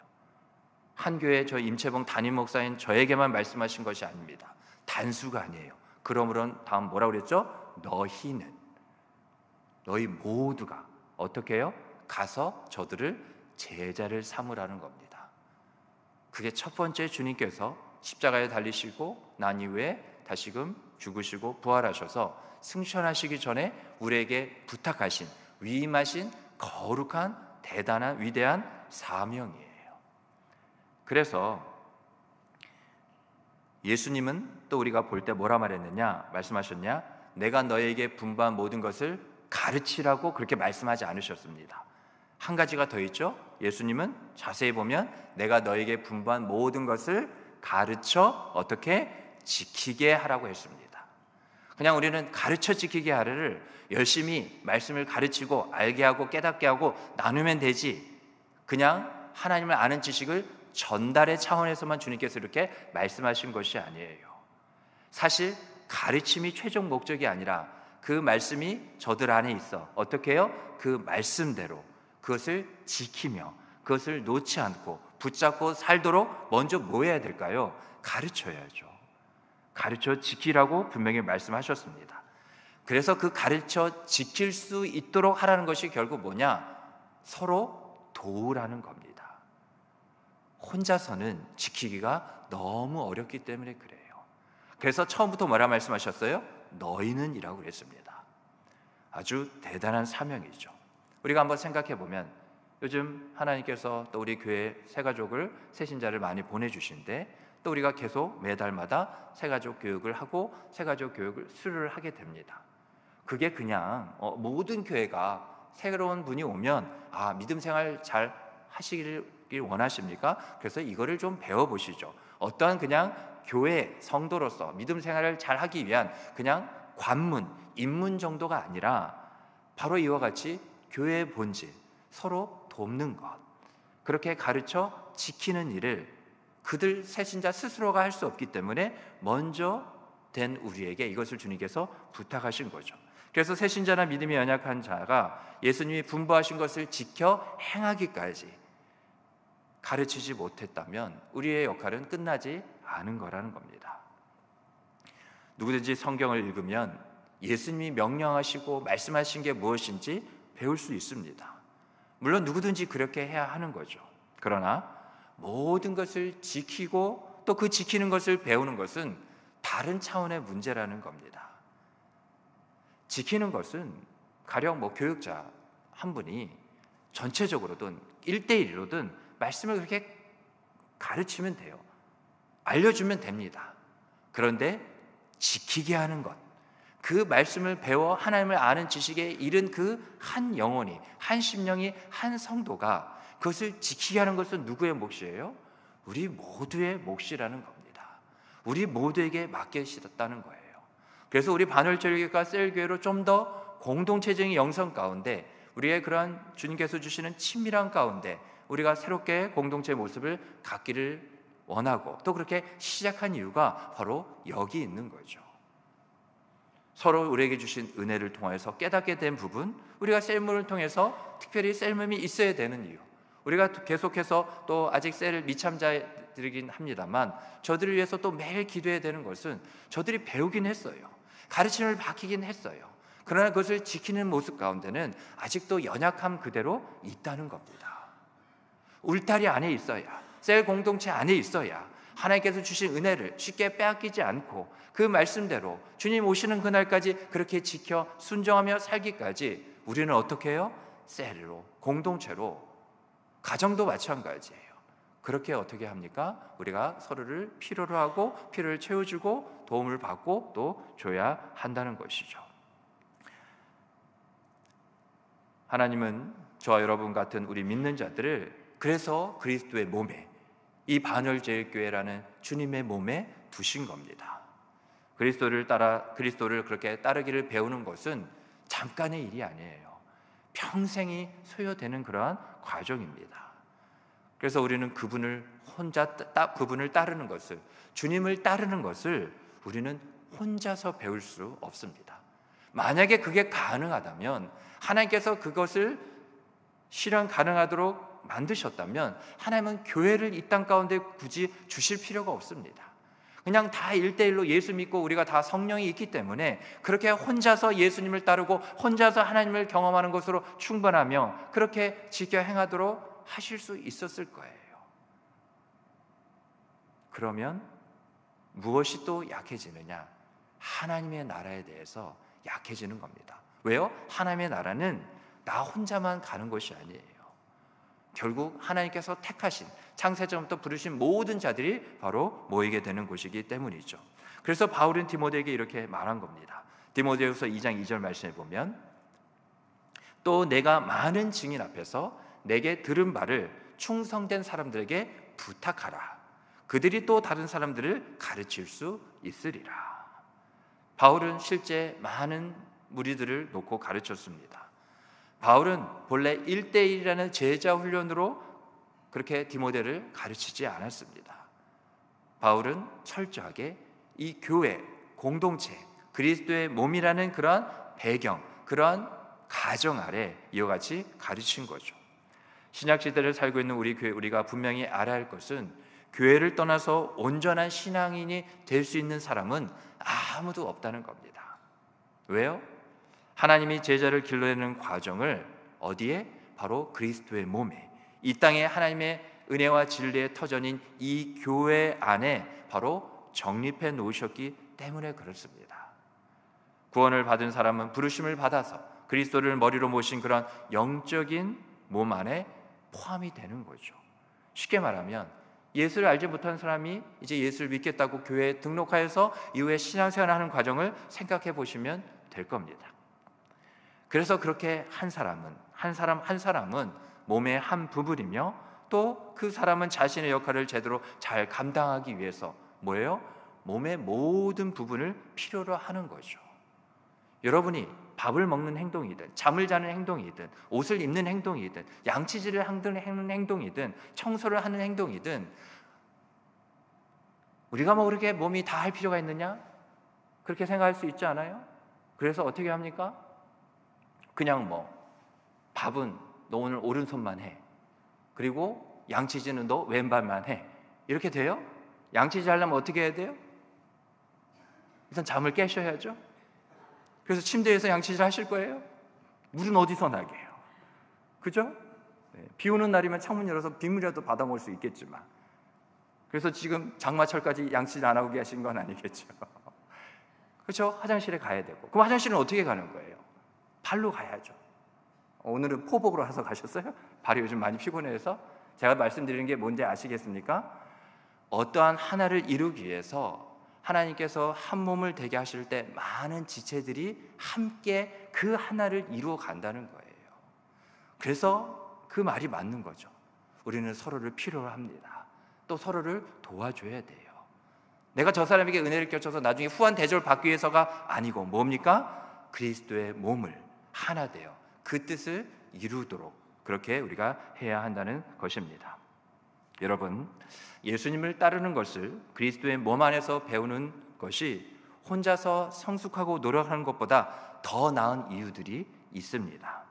S2: 한 교회 저 임채봉 담임 목사인 저에게만 말씀하신 것이 아닙니다. 단수가 아니에요. 그러므로 다음 뭐라고 그랬죠? 너희 모두가 어떻게 해요? 가서 저들을 제자를 삼으라는 겁니다. 그게 첫 번째, 주님께서 십자가에 달리시고 난 이후에 다시금 죽으시고 부활하셔서 승천하시기 전에 우리에게 부탁하신, 위임하신 거룩한 대단한 위대한 사명이에요. 그래서 예수님은 또 우리가 볼 때 뭐라 말했느냐, 말씀하셨냐? 내가 너에게 분부한 모든 것을 가르치라고 그렇게 말씀하지 않으셨습니다. 한 가지가 더 있죠. 예수님은 자세히 보면 내가 너에게 분부한 모든 것을 가르쳐 어떻게 지키게 하라고 했습니다. 그냥 우리는 가르쳐 지키게 하를 열심히 말씀을 가르치고 알게 하고 깨닫게 하고 나누면 되지, 그냥 하나님을 아는 지식을 전달의 차원에서만 주님께서 이렇게 말씀하신 것이 아니에요. 사실 가르침이 최종 목적이 아니라 그 말씀이 저들 안에 있어 어떻게 해요? 그 말씀대로 그것을 지키며 그것을 놓지 않고 붙잡고 살도록 먼저 뭐 해야 될까요? 가르쳐야죠. 가르쳐 지키라고 분명히 말씀하셨습니다. 그래서 그 가르쳐 지킬 수 있도록 하라는 것이 결국 뭐냐? 서로 도우라는 겁니다. 혼자서는 지키기가 너무 어렵기 때문에 그래요. 그래서 처음부터 뭐라 말씀하셨어요? 너희는 이라고 그랬습니다. 아주 대단한 사명이죠. 우리가 한번 생각해 보면 요즘 하나님께서 또 우리 교회 새가족을, 새신자를 많이 보내주신데 또 우리가 계속 매달마다 새가족 교육을 하고 새가족 교육을 수료를 하게 됩니다. 그게 그냥 모든 교회가 새로운 분이 오면 믿음 생활 잘 하시기를 원하십니까? 그래서 이거를 좀 배워보시죠. 어떠한 그냥 교회 성도로서 믿음 생활을 잘 하기 위한 그냥 관문, 입문 정도가 아니라 바로 이와 같이 교회의 본질, 서로 돕는 것, 그렇게 가르쳐 지키는 일을 그들 새신자 스스로가 할 수 없기 때문에 먼저 된 우리에게 이것을 주님께서 부탁하신 거죠. 그래서 새신자나 믿음이 연약한 자가 예수님이 분부하신 것을 지켜 행하기까지 가르치지 못했다면 우리의 역할은 끝나지 않은 거라는 겁니다. 누구든지 성경을 읽으면 예수님이 명령하시고 말씀하신 게 무엇인지 배울 수 있습니다. 물론 누구든지 그렇게 해야 하는 거죠. 그러나 모든 것을 지키고 또 그 지키는 것을 배우는 것은 다른 차원의 문제라는 겁니다. 지키는 것은 가령 교육자 한 분이 전체적으로든 1대1로든 말씀을 그렇게 가르치면 돼요. 알려주면 됩니다. 그런데 지키게 하는 것, 그 말씀을 배워 하나님을 아는 지식에 이른 그 한 영혼이, 한 심령이, 한 성도가 그것을 지키게 하는 것은 누구의 몫이에요? 우리 모두의 몫이라는 겁니다. 우리 모두에게 맡겨주셨다는 거예요. 그래서 우리 반월절교회가 셀교회로 좀 더 공동체적인 영성 가운데, 우리의 그러한 주님께서 주시는 친밀한 가운데 우리가 새롭게 공동체 모습을 갖기를 원하고, 또 그렇게 시작한 이유가 바로 여기 있는 거죠. 서로 우리에게 주신 은혜를 통해서 깨닫게 된 부분, 우리가 셀문을 통해서 특별히 셀문이 있어야 되는 이유, 우리가 계속해서 또 아직 셀 미참자들이긴 합니다만 저들을 위해서 또 매일 기도해야 되는 것은, 저들이 배우긴 했어요. 가르침을 받기긴 했어요. 그러나 그것을 지키는 모습 가운데는 아직도 연약함 그대로 있다는 겁니다. 울타리 안에 있어야, 셀 공동체 안에 있어야 하나님께서 주신 은혜를 쉽게 빼앗기지 않고 그 말씀대로 주님 오시는 그날까지 그렇게 지켜 순종하며 살기까지 우리는 어떻게 해요? 셀로, 공동체로, 가정도 마찬가지예요. 그렇게 어떻게 합니까? 우리가 서로를 필요로 하고 필요를 채워주고 도움을 받고 또 줘야 한다는 것이죠. 하나님은 저와 여러분 같은 우리 믿는 자들을 그래서 그리스도의 몸에, 이 반월제일교회라는 주님의 몸에 두신 겁니다. 그리스도를 그렇게 따르기를 배우는 것은 잠깐의 일이 아니에요. 평생이 소요되는 그러한 과정입니다. 그래서 우리는 그분을 따르는 것을, 주님을 따르는 것을 우리는 혼자서 배울 수 없습니다. 만약에 그게 가능하다면, 하나님께서 그것을 실현 가능하도록 만드셨다면 하나님은 교회를 이 땅 가운데 굳이 주실 필요가 없습니다. 그냥 다 1대1로 예수 믿고 우리가 다 성령이 있기 때문에 그렇게 혼자서 예수님을 따르고 혼자서 하나님을 경험하는 것으로 충분하며 그렇게 지켜 행하도록 하실 수 있었을 거예요. 그러면 무엇이 또 약해지느냐? 하나님의 나라에 대해서 약해지는 겁니다. 왜요? 하나님의 나라는 나 혼자만 가는 것이 아니에요. 결국 하나님께서 택하신, 창세전부터 부르신 모든 자들이 바로 모이게 되는 곳이기 때문이죠. 그래서 바울은 디모데에게 이렇게 말한 겁니다. 디모데후서 2장 2절 말씀에 보면, 또 내가 많은 증인 앞에서 내게 들은 바를 충성된 사람들에게 부탁하라. 그들이 또 다른 사람들을 가르칠 수 있으리라. 바울은 실제 많은 무리들을 놓고 가르쳤습니다. 바울은 본래 1대1이라는 제자 훈련으로 그렇게 디모데를 가르치지 않았습니다. 바울은 철저하게 이 교회, 공동체, 그리스도의 몸이라는 그러한 배경, 그러한 가정 아래 이와 같이 가르친 거죠. 신약 시대를 살고 있는 우리 교회, 우리가 분명히 알아야 할 것은, 교회를 떠나서 온전한 신앙인이 될 수 있는 사람은 아무도 없다는 겁니다. 왜요? 하나님이 제자를 길러내는 과정을 어디에? 바로 그리스도의 몸에, 이 땅에 하나님의 은혜와 진리의 터전인 이 교회 안에 바로 정립해 놓으셨기 때문에 그렇습니다. 구원을 받은 사람은 부르심을 받아서 그리스도를 머리로 모신 그런 영적인 몸 안에 포함이 되는 거죠. 쉽게 말하면 예수를 알지 못한 사람이 이제 예수를 믿겠다고 교회에 등록하여서 이후에 신앙생활을 하는 과정을 생각해 보시면 될 겁니다. 그래서 그렇게 한 사람은 몸의 한 부분이며, 또 그 사람은 자신의 역할을 제대로 잘 감당하기 위해서 뭐예요? 몸의 모든 부분을 필요로 하는 거죠. 여러분이 밥을 먹는 행동이든, 잠을 자는 행동이든, 옷을 입는 행동이든, 양치질을 하는 행동이든, 청소를 하는 행동이든, 우리가 그렇게 몸이 다 할 필요가 있느냐? 그렇게 생각할 수 있지 않아요? 그래서 어떻게 합니까? 그냥 밥은 너 오늘 오른손만 해, 그리고 양치질은 너 왼발만 해, 이렇게 돼요? 양치질 하려면 어떻게 해야 돼요? 일단 잠을 깨셔야죠. 그래서 침대에서 양치질 하실 거예요? 물은 어디서 나게 해요? 그죠? 비 오는 날이면 창문 열어서 빗물이라도 받아먹을 수 있겠지만, 그래서 지금 장마철까지 양치 안 하고 계신 건 아니겠죠? 그렇죠? 화장실에 가야 되고. 그럼 화장실은 어떻게 가는 거예요? 발로 가야죠. 오늘은 포복으로 해서 가셨어요? 발이 요즘 많이 피곤해서? 제가 말씀드리는 게 뭔지 아시겠습니까? 어떠한 하나를 이루기 위해서 하나님께서 한 몸을 되게 하실 때 많은 지체들이 함께 그 하나를 이루어 간다는 거예요. 그래서 그 말이 맞는 거죠. 우리는 서로를 필요로 합니다. 또 서로를 도와줘야 돼요. 내가 저 사람에게 은혜를 끼쳐서 나중에 후한 대접을 받기 위해서가 아니고 뭡니까? 그리스도의 몸을 하나 되어 그 뜻을 이루도록 그렇게 우리가 해야 한다는 것입니다. 여러분, 예수님을 따르는 것을 그리스도의 몸 안에서 배우는 것이 혼자서 성숙하고 노력하는 것보다 더 나은 이유들이 있습니다.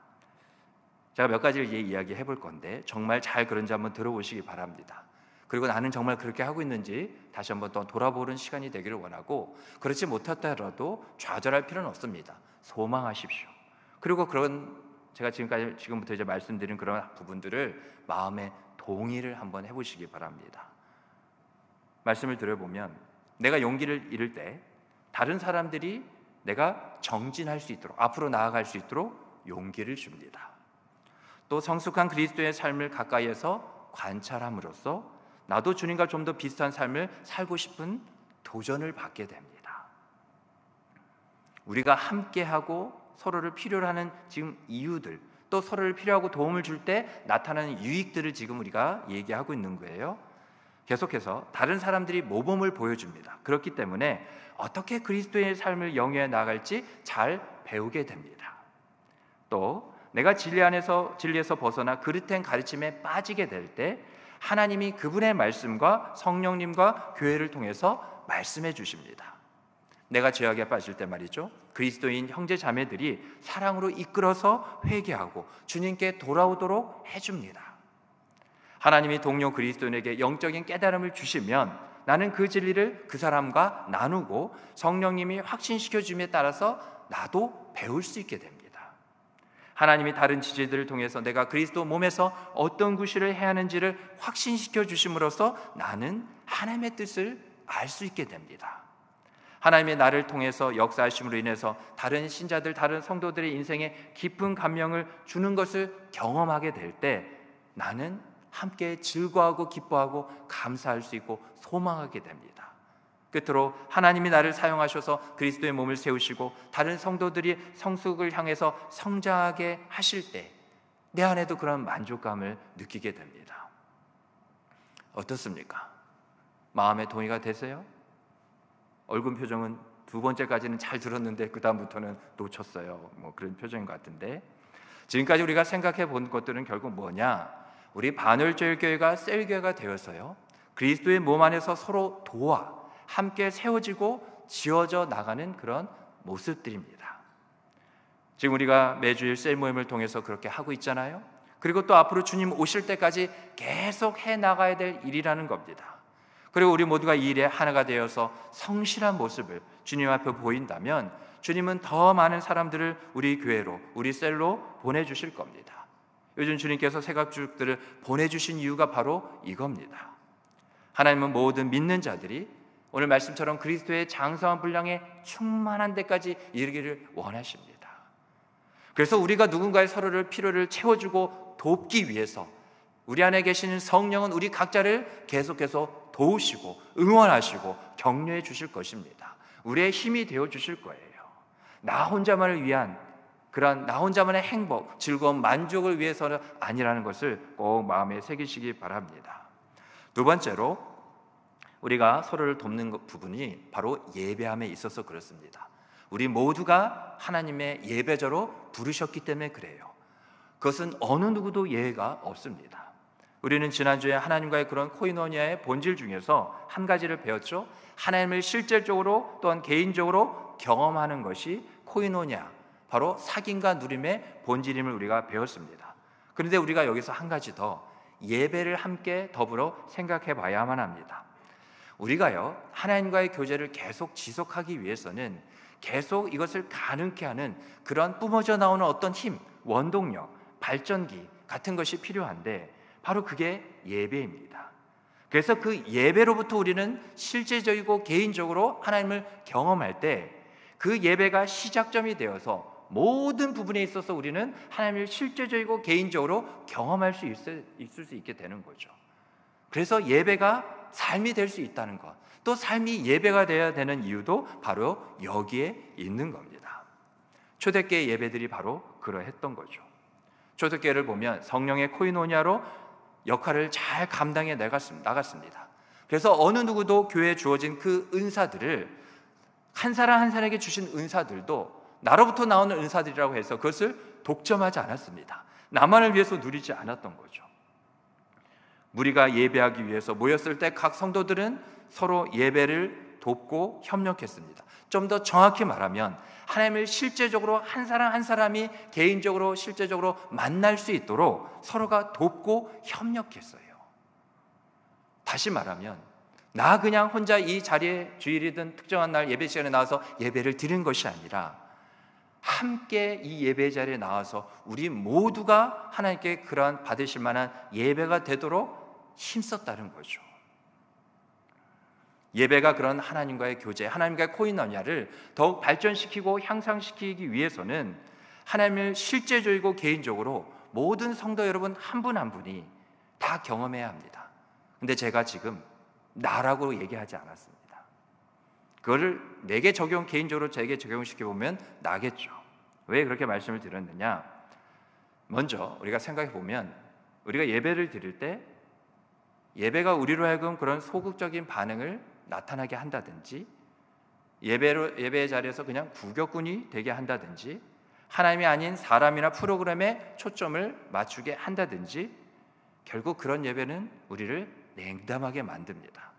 S2: 제가 몇 가지를 이야기해 볼 건데 정말 잘 그런지 한번 들어보시기 바랍니다. 그리고 나는 정말 그렇게 하고 있는지 다시 한번 또 돌아보는 시간이 되기를 원하고, 그렇지 못하더라도 좌절할 필요는 없습니다. 소망하십시오. 그리고 그런 제가 지금부터 이제 말씀드린 그런 부분들을 마음에 동의를 한번 해보시기 바랍니다. 말씀을 들어보면 내가 용기를 잃을 때 다른 사람들이 내가 정진할 수 있도록, 앞으로 나아갈 수 있도록 용기를 줍니다. 또 성숙한 그리스도의 삶을 가까이에서 관찰함으로써 나도 주님과 좀 더 비슷한 삶을 살고 싶은 도전을 받게 됩니다. 우리가 함께하고 서로를 필요로 하는 지금 이유들, 또 서로를 필요하고 도움을 줄 때 나타나는 유익들을 지금 우리가 얘기하고 있는 거예요. 계속해서 다른 사람들이 모범을 보여줍니다. 그렇기 때문에 어떻게 그리스도의 삶을 영위해 나갈지 잘 배우게 됩니다. 또 내가 진리에서 벗어나 그릇된 가르침에 빠지게 될 때 하나님이 그분의 말씀과 성령님과 교회를 통해서 말씀해 주십니다. 내가 죄악에 빠질 때 말이죠, 그리스도인 형제 자매들이 사랑으로 이끌어서 회개하고 주님께 돌아오도록 해줍니다. 하나님이 동료 그리스도인에게 영적인 깨달음을 주시면 나는 그 진리를 그 사람과 나누고 성령님이 확신시켜 줌에 따라서 나도 배울 수 있게 됩니다. 하나님이 다른 지체들을 통해서 내가 그리스도 몸에서 어떤 구실을 해야 하는지를 확신시켜 주심으로써 나는 하나님의 뜻을 알 수 있게 됩니다. 하나님의 나를 통해서 역사하심으로 인해서 다른 신자들, 다른 성도들의 인생에 깊은 감명을 주는 것을 경험하게 될 때 나는 함께 즐거워하고 기뻐하고 감사할 수 있고 소망하게 됩니다. 끝으로 하나님이 나를 사용하셔서 그리스도의 몸을 세우시고 다른 성도들이 성숙을 향해서 성장하게 하실 때 내 안에도 그런 만족감을 느끼게 됩니다. 어떻습니까? 마음에 동의가 되세요? 얼굴 표정은 두 번째까지는 잘 들었는데 그 다음부터는 놓쳤어요. 그런 표정인 것 같은데, 지금까지 우리가 생각해 본 것들은 결국 뭐냐? 우리 반월절교회가 셀교회가 되어서요, 그리스도의 몸 안에서 서로 도와 함께 세워지고 지어져 나가는 그런 모습들입니다. 지금 우리가 매주일 셀 모임을 통해서 그렇게 하고 있잖아요. 그리고 또 앞으로 주님 오실 때까지 계속 해 나가야 될 일이라는 겁니다. 그리고 우리 모두가 이 일에 하나가 되어서 성실한 모습을 주님 앞에 보인다면 주님은 더 많은 사람들을 우리 교회로, 우리 셀로 보내주실 겁니다. 요즘 주님께서 새각죽들을 보내주신 이유가 바로 이겁니다. 하나님은 모든 믿는 자들이 오늘 말씀처럼 그리스도의 장성한 분량에 충만한 데까지 이르기를 원하십니다. 그래서 우리가 누군가의 서로를 필요를 채워주고 돕기 위해서 우리 안에 계시는 성령은 우리 각자를 계속해서 도우시고 응원하시고 격려해 주실 것입니다. 우리의 힘이 되어 주실 거예요. 나 혼자만을 위한 그런 나 혼자만의 행복, 즐거움, 만족을 위해서는 아니라는 것을 꼭 마음에 새기시기 바랍니다. 두 번째로 우리가 서로를 돕는 부분이 바로 예배함에 있어서 그렇습니다. 우리 모두가 하나님의 예배자로 부르셨기 때문에 그래요. 그것은 어느 누구도 예외가 없습니다. 우리는 지난주에 하나님과의 그런 코이노니아의 본질 중에서 한 가지를 배웠죠. 하나님을 실질적으로 또한 개인적으로 경험하는 것이 코이노니아, 바로 사귐과 누림의 본질임을 우리가 배웠습니다. 그런데 우리가 여기서 한 가지 더 예배를 함께 더불어 생각해 봐야만 합니다. 우리가요, 하나님과의 교제를 계속 지속하기 위해서는 계속 이것을 가능케 하는 그런 뿜어져 나오는 어떤 힘, 원동력, 발전기 같은 것이 필요한데 바로 그게 예배입니다. 그래서 그 예배로부터 우리는 실제적이고 개인적으로 하나님을 경험할 때 그 예배가 시작점이 되어서 모든 부분에 있어서 우리는 하나님을 실제적이고 개인적으로 경험할 수 있을 수 있게 되는 거죠. 그래서 예배가 삶이 될 수 있다는 것, 또 삶이 예배가 되어야 되는 이유도 바로 여기에 있는 겁니다. 초대교회 예배들이 바로 그러했던 거죠. 초대교회를 보면 성령의 코이노니아로 역할을 잘 감당해 나갔습니다. 그래서 어느 누구도 교회에 주어진 그 은사들을 한 사람 한 사람에게 주신 은사들도 나로부터 나오는 은사들이라고 해서 그것을 독점하지 않았습니다. 나만을 위해서 누리지 않았던 거죠. 무리가 예배하기 위해서 모였을 때 각 성도들은 서로 예배를 돕고 협력했습니다. 좀 더 정확히 말하면 하나님을 실제적으로 한 사람 한 사람이 개인적으로 실제적으로 만날 수 있도록 서로가 돕고 협력했어요. 다시 말하면 나 그냥 혼자 이 자리에 주일이든 특정한 날 예배 시간에 나와서 예배를 드리는 것이 아니라 함께 이 예배 자리에 나와서 우리 모두가 하나님께 그러한 받으실 만한 예배가 되도록 힘썼다는 거죠. 예배가 그런 하나님과의 교제, 하나님과의 코이노니아를 더욱 발전시키고 향상시키기 위해서는 하나님을 실제적이고 개인적으로 모든 성도 여러분 한 분 한 분이 다 경험해야 합니다. 근데 제가 지금 나라고 얘기하지 않았습니다. 그거를 내게 개인적으로 제게 적용시켜보면 나겠죠. 왜 그렇게 말씀을 드렸느냐? 먼저 우리가 생각해 보면 우리가 예배를 드릴 때 예배가 우리로 하여금 그런 소극적인 반응을 나타나게 한다든지 예배의 자리에서 그냥 구격꾼이 되게 한다든지 하나님이 아닌 사람이나 프로그램에 초점을 맞추게 한다든지 결국 그런 예배는 우리를 냉담하게 만듭니다.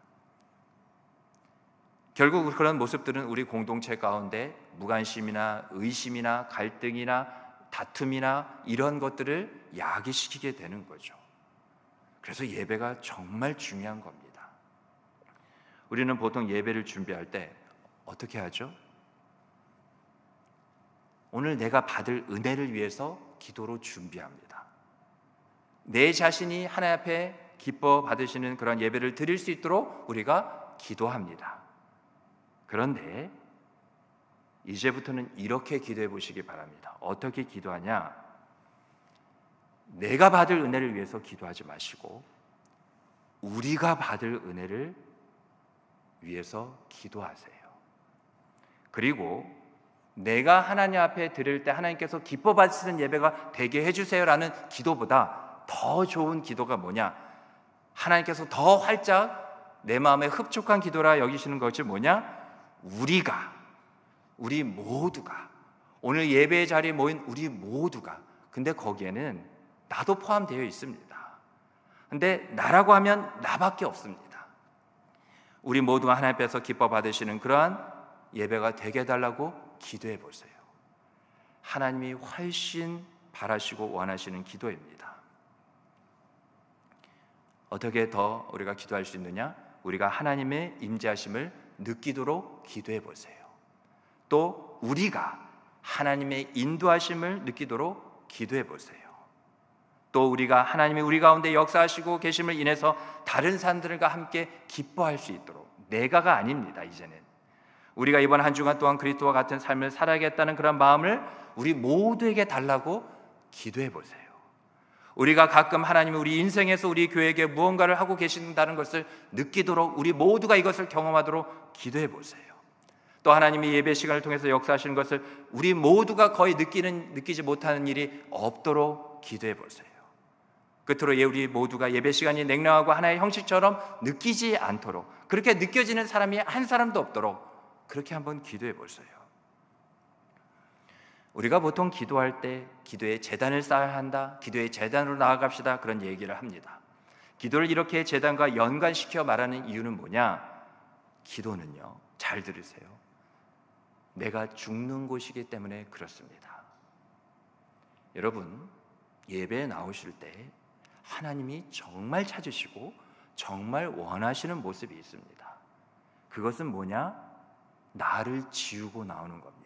S2: 결국 그런 모습들은 우리 공동체 가운데 무관심이나 의심이나 갈등이나 다툼이나 이런 것들을 야기시키게 되는 거죠. 그래서 예배가 정말 중요한 겁니다. 우리는 보통 예배를 준비할 때 어떻게 하죠? 오늘 내가 받을 은혜를 위해서 기도로 준비합니다. 내 자신이 하나님 앞에 기뻐 받으시는 그런 예배를 드릴 수 있도록 우리가 기도합니다. 그런데 이제부터는 이렇게 기도해 보시기 바랍니다. 어떻게 기도하냐? 내가 받을 은혜를 위해서 기도하지 마시고 우리가 받을 은혜를 위해서 기도하세요. 그리고 내가 하나님 앞에 드릴 때 하나님께서 기뻐 받으시는 예배가 되게 해주세요라는 기도보다 더 좋은 기도가 뭐냐? 하나님께서 더 활짝 내 마음에 흡족한 기도라 여기시는 것이 뭐냐? 우리 모두가 오늘 예배의 자리에 모인 우리 모두가, 근데 거기에는 나도 포함되어 있습니다. 근데 나라고 하면 나밖에 없습니다. 우리 모두가 하나님 앞에서 기뻐 받으시는 그러한 예배가 되게 해달라고 기도해 보세요. 하나님이 훨씬 바라시고 원하시는 기도입니다. 어떻게 더 우리가 기도할 수 있느냐? 우리가 하나님의 임재하심을 느끼도록 기도해 보세요. 또 우리가 하나님의 인도하심을 느끼도록 기도해 보세요. 또 우리가 하나님이 우리 가운데 역사하시고 계심을 인해서 다른 사람들과 함께 기뻐할 수 있도록, 내가가 아닙니다. 이제는 우리가 이번 한 주간 동안 그리스도와 같은 삶을 살아야겠다는 그런 마음을 우리 모두에게 달라고 기도해 보세요. 우리가 가끔 하나님이 우리 인생에서 우리 교회에게 무언가를 하고 계신다는 것을 느끼도록 우리 모두가 이것을 경험하도록 기도해 보세요. 또 하나님이 예배 시간을 통해서 역사하시는 것을 우리 모두가 거의 느끼지 못하는 일이 없도록 기도해 보세요. 끝으로 우리 모두가 예배 시간이 냉랭하고 하나의 형식처럼 느끼지 않도록, 그렇게 느껴지는 사람이 한 사람도 없도록 그렇게 한번 기도해 보세요. 우리가 보통 기도할 때 기도의 제단을 쌓아야 한다, 기도의 제단으로 나아갑시다, 그런 얘기를 합니다. 기도를 이렇게 제단과 연관시켜 말하는 이유는 뭐냐? 기도는요, 잘 들으세요, 내가 죽는 곳이기 때문에 그렇습니다. 여러분, 예배에 나오실 때 하나님이 정말 찾으시고 정말 원하시는 모습이 있습니다. 그것은 뭐냐? 나를 지우고 나오는 겁니다.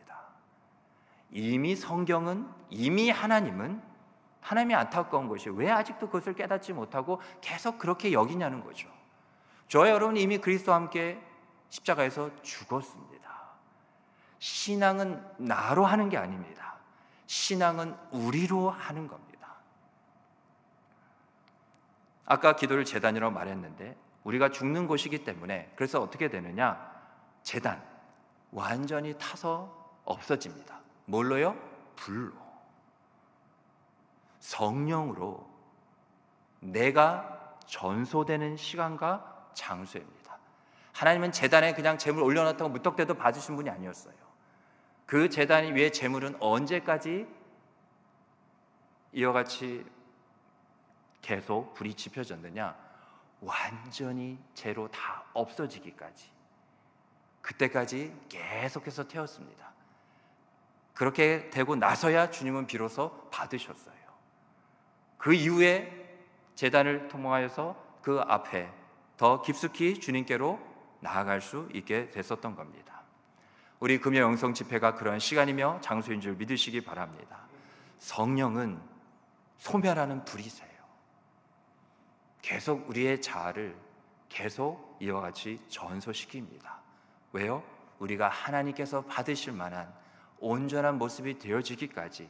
S2: 이미 성경은, 이미 하나님이 안타까운 것이 왜 아직도 그것을 깨닫지 못하고 계속 그렇게 여기냐는 거죠. 저와 여러분 이미 그리스도와 함께 십자가에서 죽었습니다. 신앙은 나로 하는 게 아닙니다. 신앙은 우리로 하는 겁니다. 아까 기도를 제단이라고 말했는데 우리가 죽는 곳이기 때문에 그래서 어떻게 되느냐? 제단 완전히 타서 없어집니다. 뭘로요? 불로. 성령으로 내가 전소되는 시간과 장소입니다. 하나님은 제단에 그냥 제물 올려놨다고 무턱대도 받으신 분이 아니었어요. 그 제단 위에 제물은 언제까지 이와 같이 계속 불이 지펴졌느냐? 완전히 재로 다 없어지기까지, 그때까지 계속해서 태웠습니다. 그렇게 되고 나서야 주님은 비로소 받으셨어요. 그 이후에 제단을 통하여서 그 앞에 더 깊숙이 주님께로 나아갈 수 있게 됐었던 겁니다. 우리 금요 영성 집회가 그런 시간이며 장소인 줄 믿으시기 바랍니다. 성령은 소멸하는 불이세요. 계속 우리의 자아를 계속 이와 같이 전소시킵니다. 왜요? 우리가 하나님께서 받으실 만한 온전한 모습이 되어지기까지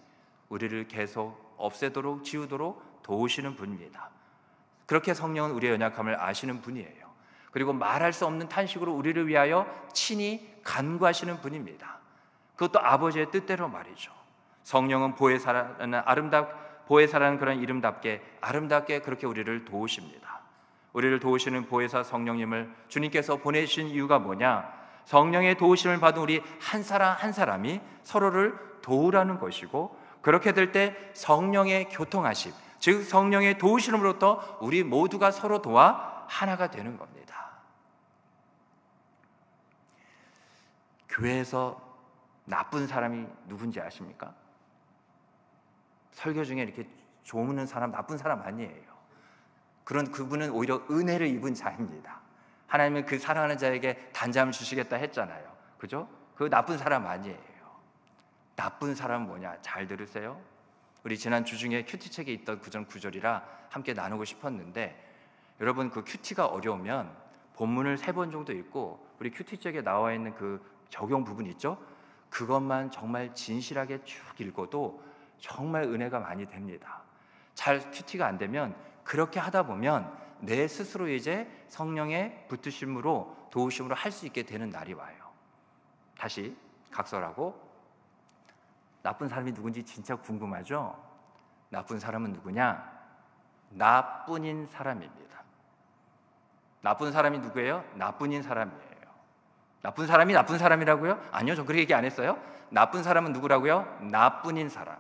S2: 우리를 계속 없애도록 지우도록 도우시는 분입니다. 그렇게 성령은 우리의 연약함을 아시는 분이에요. 그리고 말할 수 없는 탄식으로 우리를 위하여 친히 간구하시는 분입니다. 그것도 아버지의 뜻대로 말이죠. 성령은 보혜사라는 그런 이름답게 아름답게 그렇게 우리를 도우십니다. 우리를 도우시는 보혜사 성령님을 주님께서 보내신 이유가 뭐냐? 성령의 도우심을 받은 우리 한 사람 한 사람이 서로를 도우라는 것이고, 그렇게 될 때 성령의 교통하심, 즉 성령의 도우심으로부터 우리 모두가 서로 도와 하나가 되는 겁니다. 교회에서 나쁜 사람이 누군지 아십니까? 설교 중에 이렇게 조무는 사람 나쁜 사람 아니에요. 그분은 오히려 은혜를 입은 자입니다. 하나님은 그 사랑하는 자에게 단잠을 주시겠다 했잖아요. 그죠? 그 나쁜 사람 아니에요. 나쁜 사람은 뭐냐? 잘 들으세요. 우리 지난 주중에 큐티책에 있던 구절이라 함께 나누고 싶었는데, 여러분 그 큐티가 어려우면 본문을 3번 정도 읽고 우리 큐티책에 나와 있는 그 적용 부분 있죠? 그것만 정말 진실하게 쭉 읽어도 정말 은혜가 많이 됩니다. 잘 큐티가 안 되면 그렇게 하다 보면 내 스스로 이제 성령의 붙드심으로 도우심으로 할 수 있게 되는 날이 와요. 다시 각설하고, 나쁜 사람이 누군지 진짜 궁금하죠? 나쁜 사람은 누구냐? 나뿐인 사람입니다. 나쁜 사람이 누구예요? 나뿐인 사람이에요. 나쁜 사람이 나쁜 사람이라고요? 아니요, 저 그렇게 얘기 안 했어요. 나쁜 사람은 누구라고요? 나뿐인 사람.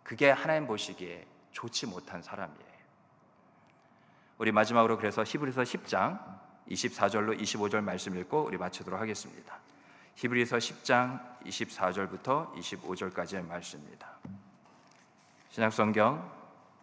S2: 그게 하나님 보시기에 좋지 못한 사람이에요. 우리 마지막으로 그래서 히브리서 10장 24절로 25절 말씀 읽고 우리 마치도록 하겠습니다. 히브리서 10장 24절부터 25절까지의 말씀입니다. 신약성경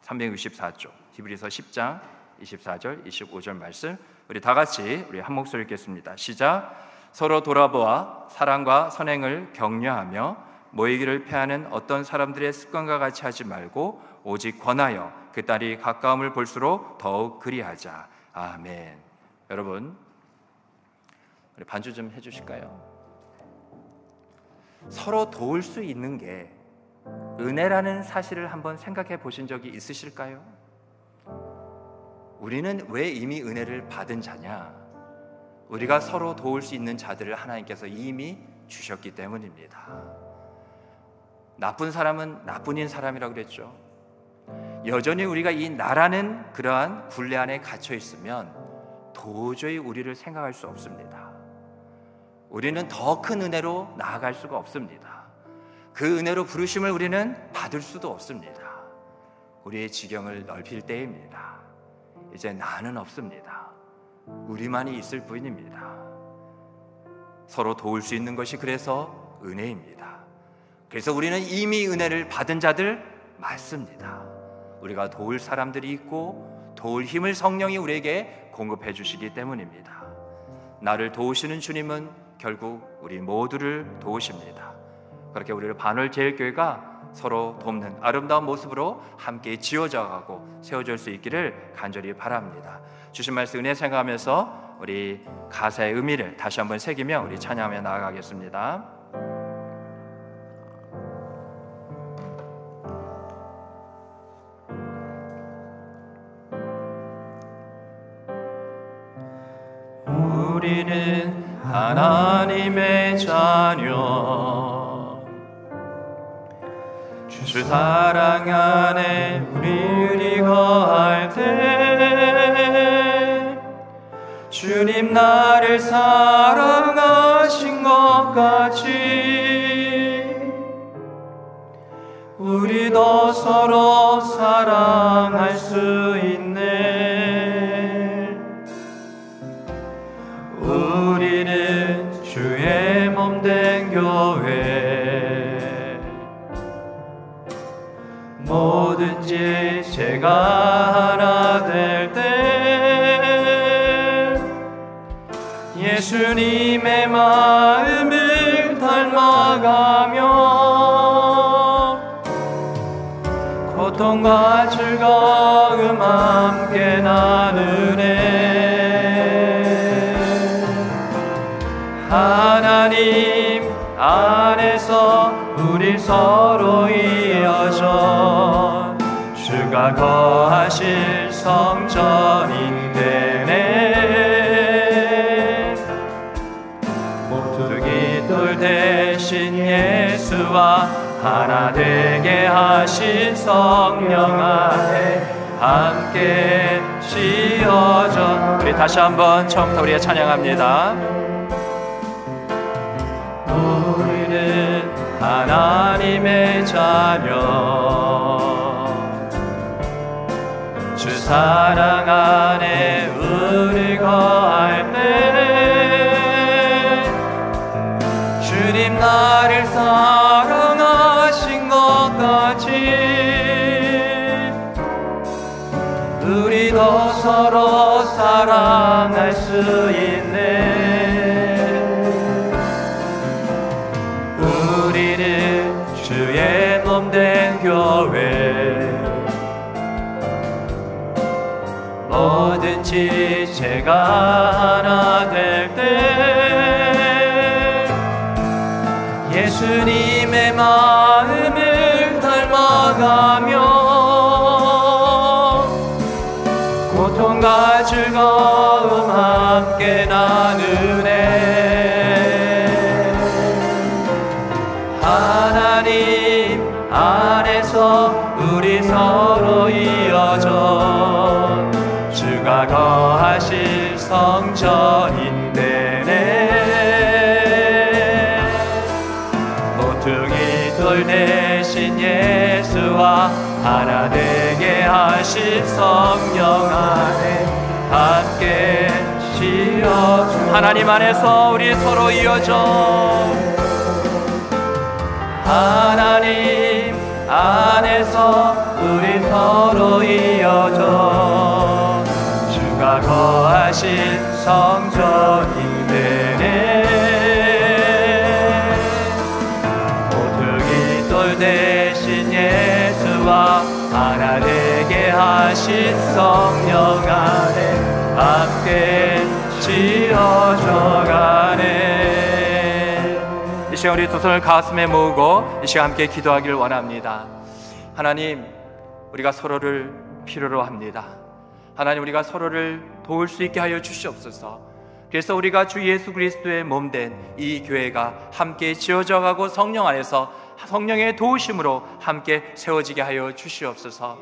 S2: 364쪽 히브리서 10장 24절 25절 말씀, 우리 다 같이 우리 한 목소리 읽겠습니다. 시작. 서로 돌아보아 사랑과 선행을 격려하며 모이기를 패하는 어떤 사람들의 습관과 같이 하지 말고 오직 권하여 그 딸이 가까움을 볼수록 더욱 그리하자. 아멘. 여러분, 우리 반주 좀 해주실까요? 서로 도울 수 있는 게 은혜라는 사실을 한번 생각해 보신 적이 있으실까요? 우리는 왜 이미 은혜를 받은 자냐? 우리가 서로 도울 수 있는 자들을 하나님께서 이미 주셨기 때문입니다. 나쁜 사람은 나뿐인 사람이라고 그랬죠. 여전히 우리가 이 나라는 그러한 굴레 안에 갇혀 있으면 도저히 우리를 생각할 수 없습니다. 우리는 더 큰 은혜로 나아갈 수가 없습니다. 그 은혜로 부르심을 우리는 받을 수도 없습니다. 우리의 지경을 넓힐 때입니다. 이제 나는 없습니다. 우리만이 있을 뿐입니다. 서로 도울 수 있는 것이 그래서 은혜입니다. 그래서 우리는 이미 은혜를 받은 자들 맞습니다. 우리가 도울 사람들이 있고 도울 힘을 성령이 우리에게 공급해 주시기 때문입니다. 나를 도우시는 주님은 결국 우리 모두를 도우십니다. 그렇게 우리를 반월제일교회가 서로 돕는 아름다운 모습으로 함께 지어져가고 세워질 수 있기를 간절히 바랍니다. 주신 말씀 은혜 생각하면서 우리 가사의 의미를 다시 한번 새기며 우리 찬양하며 나아가겠습니다. 우리는 하나님의 자녀, 주 사랑 안에 우리 거할 때 주님 나를 사랑하신 것 같이 우리도 서로 사랑할 수 있네. 우리는 주의 몸 된 교회, 뭐든지 제가 하나 될 때 예수님의 마음을 닮아가며 고통과 즐거움 함께 나누네. 하나님 안에서 우리 서로 이어져 주가 거하실 성전인데네. 모두기 돌 대신 예수와 하나 되게 하신 성령 안에 함께 지어져. 우리 다시 한번 처음부터 우리가 찬양합니다. 우리는 하나님의 자녀, 주 사랑 안에 우리 거할 때 주님 나를 사랑하신 것 같이 우리도 서로 사랑할 수 있네. 우리는 주의 몸 된 교회, 뭐든지 제가 하나 될 때 예수님의 마음을 닮아가며 고통과 즐거움 함께 나누네. 하나님 안에서 우리 서로 이어져 주가 거하실 성전인데네. 모퉁이 돌 대신 예수와 하나 되게 하신 성령 안에 함께 지어줘. 하나님 안에서 우리 서로 이어져 하나님 안에서 우리 서로 이어져 주가 거하신 성전인데네. 모퉁이 돌 대신 예수와 하나 되게 하신 성령 안에 함께 지어져가네. 이 시간 우리 두 손을 가슴에 모으고 이 시간 함께 기도하기를 원합니다. 하나님, 우리가 서로를 필요로 합니다. 하나님, 우리가 서로를 도울 수 있게 하여 주시옵소서. 그래서 우리가 주 예수 그리스도의 몸된 이 교회가 함께 지어져 가고 성령 안에서 성령의 도우심으로 함께 세워지게 하여 주시옵소서.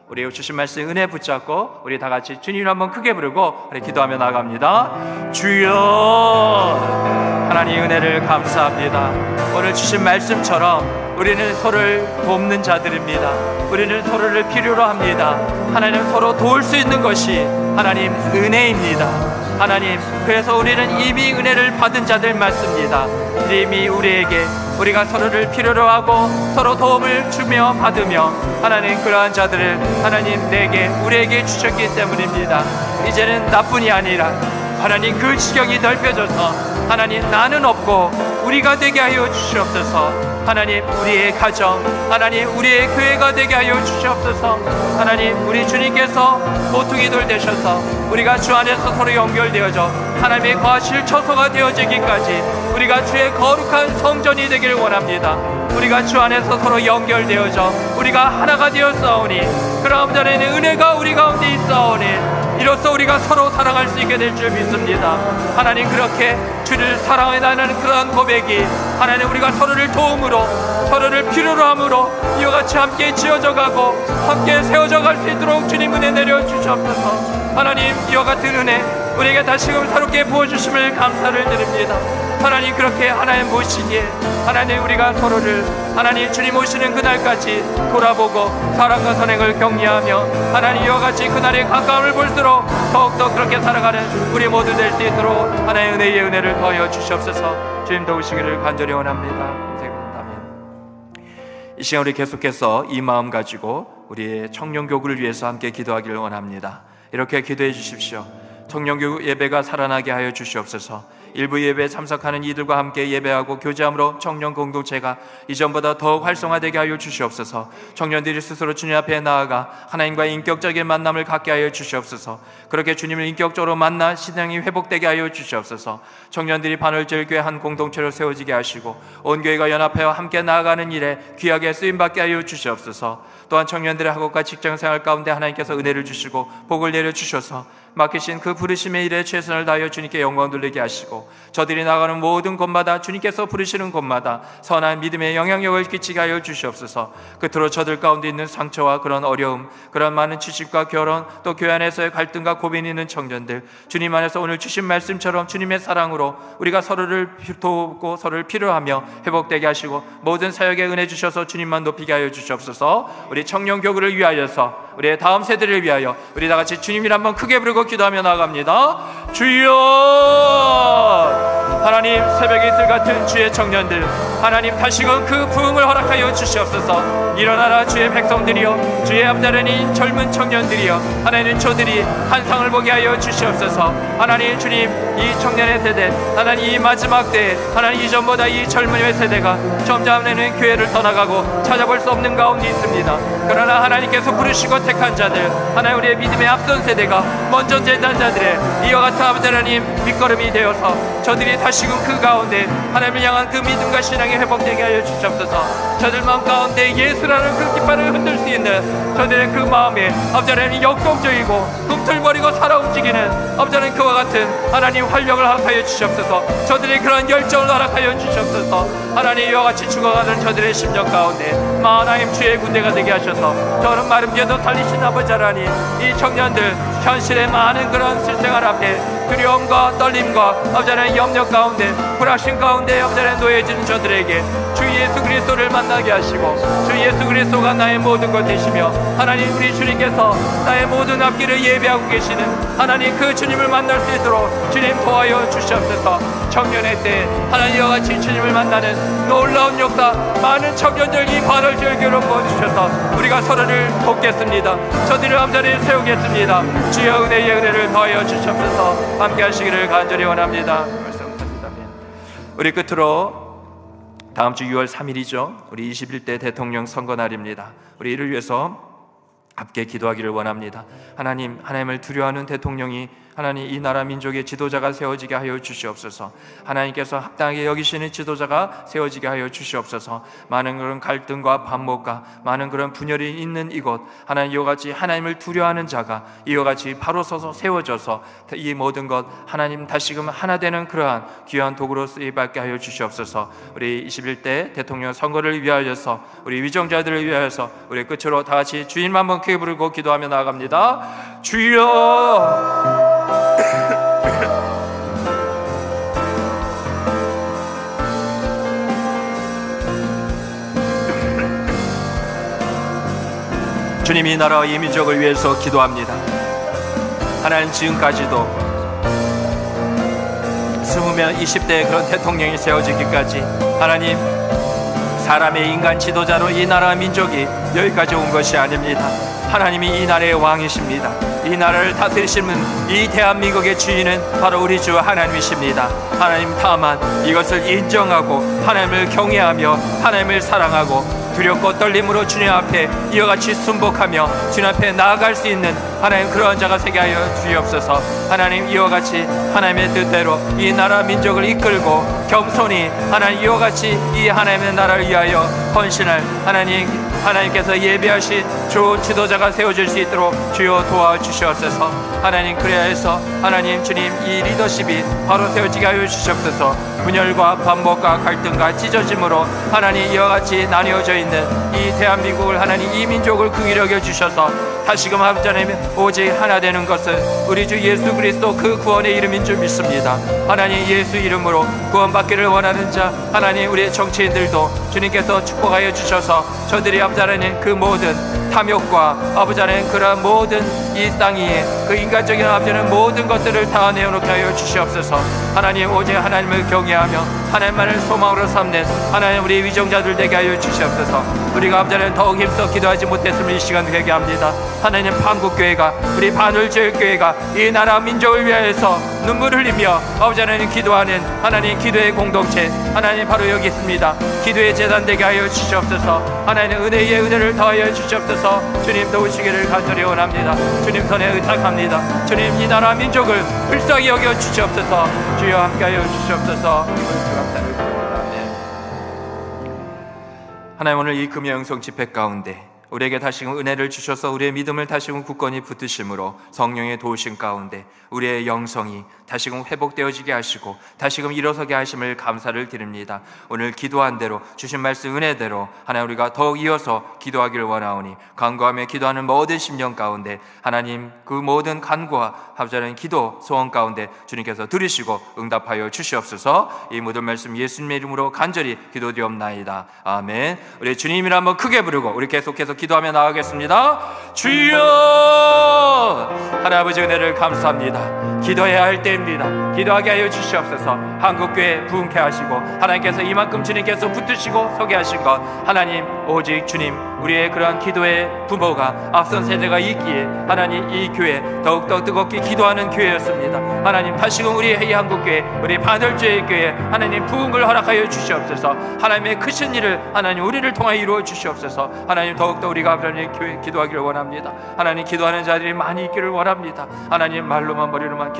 S2: 우리 주신 말씀 은혜 붙잡고 우리 다 같이 주님을 한번 크게 부르고 우리 기도하며 나갑니다. 주여, 하나님 은혜를 감사합니다. 오늘 주신 말씀처럼 우리는 서로를 돕는 자들입니다. 우리는 서로를 필요로 합니다. 하나님, 서로 도울 수 있는 것이 하나님 은혜입니다. 하나님, 그래서 우리는 이미 은혜를 받은 자들 맞습니다. 이미 우리가 서로를 필요로 하고 서로 도움을 주며 받으며 하나님, 그러한 자들을 하나님 우리에게 주셨기 때문입니다. 이제는 나뿐이 아니라 하나님, 그 지경이 넓혀져서 하나님, 나는 없고 우리가 되게 하여 주시옵소서. 하나님 우리의 가정, 하나님 우리의 교회가 되게 하여 주시옵소서. 하나님 우리 주님께서 모퉁이 돌 되셔서 우리가 주 안에서 서로 연결되어져 하나님의 거하실 처소가 되어지기까지 우리가 주의 거룩한 성전이 되기를 원합니다. 우리가 주 안에서 서로 연결되어져 우리가 하나가 되었사오니 그러한 자에는 은혜가 우리 가운데 있사오니 이로써 우리가 서로 사랑할 수 있게 될 줄 믿습니다. 하나님 그렇게 주를 사랑해나는 그러한 고백이 하나님 우리가 서로를 도움으로 서로를 필요로 함으로 이와 같이 함께 지어져 가고 함께 세워져 갈 수 있도록 주님 은혜 내려주시옵소서. 하나님 이와 같은 은혜 우리에게 다시금 새롭게 부어주심을 감사를 드립니다. 하나님 그렇게 하나님 보시기에 하나님 우리가 서로를 하나님 주님 오시는 그날까지 돌아보고 사랑과 선행을 격려하며 하나님 이와 같이 그날의 가까움을 볼수록 더욱더 그렇게 살아가는 우리 모두 될 수 있도록 하나님의 은혜의 은혜를 더하여 주시옵소서. 주님 도우시기를 간절히 원합니다. 이 시간 우리 계속해서 이 마음 가지고 우리의 청년교구를 위해서 함께 기도하기를 원합니다. 이렇게 기도해 주십시오. 청년교구 예배가 살아나게 하여 주시옵소서. 일부 예배에 참석하는 이들과 함께 예배하고 교제함으로 청년 공동체가 이전보다 더욱 활성화되게 하여 주시옵소서. 청년들이 스스로 주님 앞에 나아가 하나님과의 인격적인 만남을 갖게 하여 주시옵소서. 그렇게 주님을 인격적으로 만나 신앙이 회복되게 하여 주시옵소서. 청년들이 바늘질 교회 한 공동체로 세워지게 하시고 온 교회가 연합하여 함께 나아가는 일에 귀하게 쓰임받게 하여 주시옵소서. 또한 청년들의 학업과 직장생활 가운데 하나님께서 은혜를 주시고 복을 내려주셔서 맡기신 그 부르심의 일에 최선을 다하여 주님께 영광 돌리게 하시고 저들이 나가는 모든 곳마다 주님께서 부르시는 곳마다 선한 믿음의 영향력을 끼치게 하여 주시옵소서. 끝으로 저들 가운데 있는 상처와 그런 어려움, 그런 많은 취직과 결혼, 또 교회 안에서의 갈등과 고민이 있는 청년들, 주님 안에서 오늘 주신 말씀처럼 주님의 사랑으로 우리가 서로를 돕고 서로를 필요하며 회복되게 하시고 모든 사역에 은혜 주셔서 주님만 높이게 하여 주시옵소서. 우리 청년교구를 위하여서 우리의 다음 세대를 위하여 우리 다 같이 주님을 한번 크게 부르고 기도하며 나아갑니다. 주여! 하나님 새벽에 이슬 같은 주의 청년들 하나님 다시금 그 부흥을 허락하여 주시옵소서. 일어나라 주의 백성들이여 주의 앞자르니 젊은 청년들이여 하나님 저들이 환상을 보게 하여 주시옵소서. 하나님 주님 이 청년의 세대 하나님 이 마지막 때에 하나님 이전보다 이 젊은 세대가 점점 내는 교회를 떠나가고 찾아볼 수 없는 가운데 있습니다. 그러나 하나님께서 부르시고 택한 자들 하나님 우리의 믿음의 앞선 세대가 먼저 제단자들의 이와 같은 아버지 하나님 밑거름이 되어서 저들이 다시금 그 가운데 하나님을 향한 그 믿음과 신앙이 회복되게 하여 주시옵소서. 저들 마음 가운데 예수라는 그 깃발을 흔들 수 있는 저들의 그 마음에 아버지 하나님 역동적이고 꿈틀거리고 살아 움직이는 아버지 하나님 그와 같은 하나님 활력을 허락하여 주시옵소서. 저들의 그런 열정을 허락하여 주시옵소서. 하나님 이와 같이 죽어가는 저들의 심령 가운데 하나님 주의 군대가 되게 하셔서 저는 마른 뒤에도 달리신 아버지 하나님 이 청년들 현실의 많은 그런 실생활 앞에 두려움과 떨림과 아버지 하나님 염려 가운데 불확신 가운데 아버지 하나님 놓여진 저들에게 주 예수 그리스도를 만나게 하시고 주 예수 그리스도가 나의 모든 것 되시며 하나님 우리 주님께서 나의 모든 앞길을 예배하고 계시는 하나님 그 주님을 만날 수 있도록 주님 도와여 주시옵소서. 청년의 때 하나님 이와 같이 주님을 만나는 놀라운 역사 많은 청년들이 발을 절교로 부어주셔서 우리가 서로를 돕겠습니다. 저들을 암자리에 세우겠습니다. 주여 은혜의 은혜를 더하여 주시옵소서. 함께 하시기를 간절히 원합니다. 우리 끝으로 다음 주 6월 3일이죠. 우리 21대 대통령 선거 날입니다. 우리 이를 위해서 함께 기도하기를 원합니다. 하나님을 두려워하는 대통령이 하나님 이 나라 민족의 지도자가 세워지게 하여 주시옵소서. 하나님께서 합당하게 여기시는 지도자가 세워지게 하여 주시옵소서. 많은 그런 갈등과 반목과 많은 그런 분열이 있는 이곳 하나님 이와 같이 하나님을 두려워하는 자가 이와 같이 바로 서서 세워져서 이 모든 것 하나님 다시금 하나 되는 그러한 귀한 도구로 쓰임받게 하여 주시옵소서. 우리 21대 대통령 선거를 위하여서 우리 위정자들을 위하여서 우리 끝으로 다 같이 주님 한번 크게 부르고 기도하며 나아갑니다. 주여 주님 이 나라와 이 민족을 위해서 기도합니다. 하나님 지금까지도 20명 20대의 그런 대통령이 세워지기까지 하나님 사람의 인간 지도자로 이 나라와 민족이 여기까지 온 것이 아닙니다. 하나님이 이 나라의 왕이십니다. 이 나라를 다스리시는 이 대한민국의 주인은 바로 우리 주 하나님이십니다. 하나님 다만 이것을 인정하고 하나님을 경외하며 하나님을 사랑하고 두렵고 떨림으로 주님 앞에 이와 같이 순복하며 주님 앞에 나아갈 수 있는 하나님 그러한 자가 되게 하여 주옵소서. 하나님 이와 같이 하나님의 뜻대로 이 나라 민족을 이끌고 겸손히 하나님 이와 같이 이 하나님의 나라를 위하여 헌신할 하나님께서 예비하신 좋은 지도자가 세워질 수 있도록 주여 도와주시옵소서. 하나님 그래야 해서 하나님 주님 이 리더십이 바로 세워지게 하여 주시옵소서. 분열과 반목과 갈등과 찢어짐으로 하나님 이와 같이 나뉘어져 있는 이 대한민국을 하나님 이 민족을 긍휼히 여겨 주셔서 다시금 아버지 하나님 오직 하나 되는 것은 우리 주 예수 그리스도 그 구원의 이름인 줄 믿습니다. 하나님 예수 이름으로 구원받기를 원하는 자 하나님 우리의 정치인들도 주님께서 축복하여 주셔서 저들이 아버지 하나님 그 모든 탐욕과 아버지 하나님 그런 모든 이 땅 위에 그 인간적인 아버지 하나님 모든 것들을 다 내어놓게 하여 주시옵소서. 하나님 오직 하나님을 경외하며 하나님만을 소망으로 삼는 하나님 우리 위정자들 되게 하여 주시옵소서. 우리가 아버지 하나님 더욱 힘써 기도하지 못했음을 이 시간 회개합니다. 하나님 한국교회가 우리 반울제일교회가 이 나라 민족을 위하여서 눈물 흘리며 아버지 하나님 기도하는 하나님 기도의 공동체 하나님 바로 여기 있습니다. 기도의 재단 되게 하여 주시옵소서. 하나님 은혜의 은혜를 더하여 주시옵소서. 주님 도우시기를 간절히 원합니다. 주님 손에 의탁합니다. 주님 이 나라 민족을 불쌍히 여겨 주시옵소서. 주여 함께하여 주시옵소서. 하나님 오늘 이 금요 영성 집회 가운데 우리에게 다시금 은혜를 주셔서 우리의 믿음을 다시금 굳건히 붙드심으로 성령의 도우심 가운데 우리의 영성이 다시금 회복되어지게 하시고 다시금 일어서게 하심을 감사를 드립니다. 오늘 기도한 대로 주신 말씀 은혜대로 하나님 우리가 더욱 이어서 기도하기를 원하오니 간구하며 기도하는 모든 심령 가운데 하나님 그 모든 간구와 합자는 기도 소원 가운데 주님께서 들으시고 응답하여 주시옵소서. 이 모든 말씀 예수님의 이름으로 간절히 기도드리옵나이다. 아멘. 우리 주님이라 한번 크게 부르고 우리 계속해서 기도하며 나가겠습니다. 주여 하나님 아버지 은혜를 감사합니다. 기도해야 할 때입니다. 기도하게 하여 주시옵소서. 한국교회 부흥케 하시고 하나님께서 이만큼 주님께서 붙드시고 서게 하신 것 하나님 오직 주님 우리의 그러한 기도의 부모가 앞선 세대가 있기에 하나님 이 교회 더욱더 뜨겁게 기도하는 교회였습니다. 하나님 다시금 우리 이 한국교회 우리 반월주의 하나님 부흥을 허락하여 주시옵소서. 하나님의 크신 일을 하나님 우리를 통하여 이루어 주시옵소서. 하나님 더욱더 우리가 하나님 교회 기도하기를 원합니다. 하나님 기도하는 자들이 많이 있기를 원합니다. 하나님 말로만 머리로만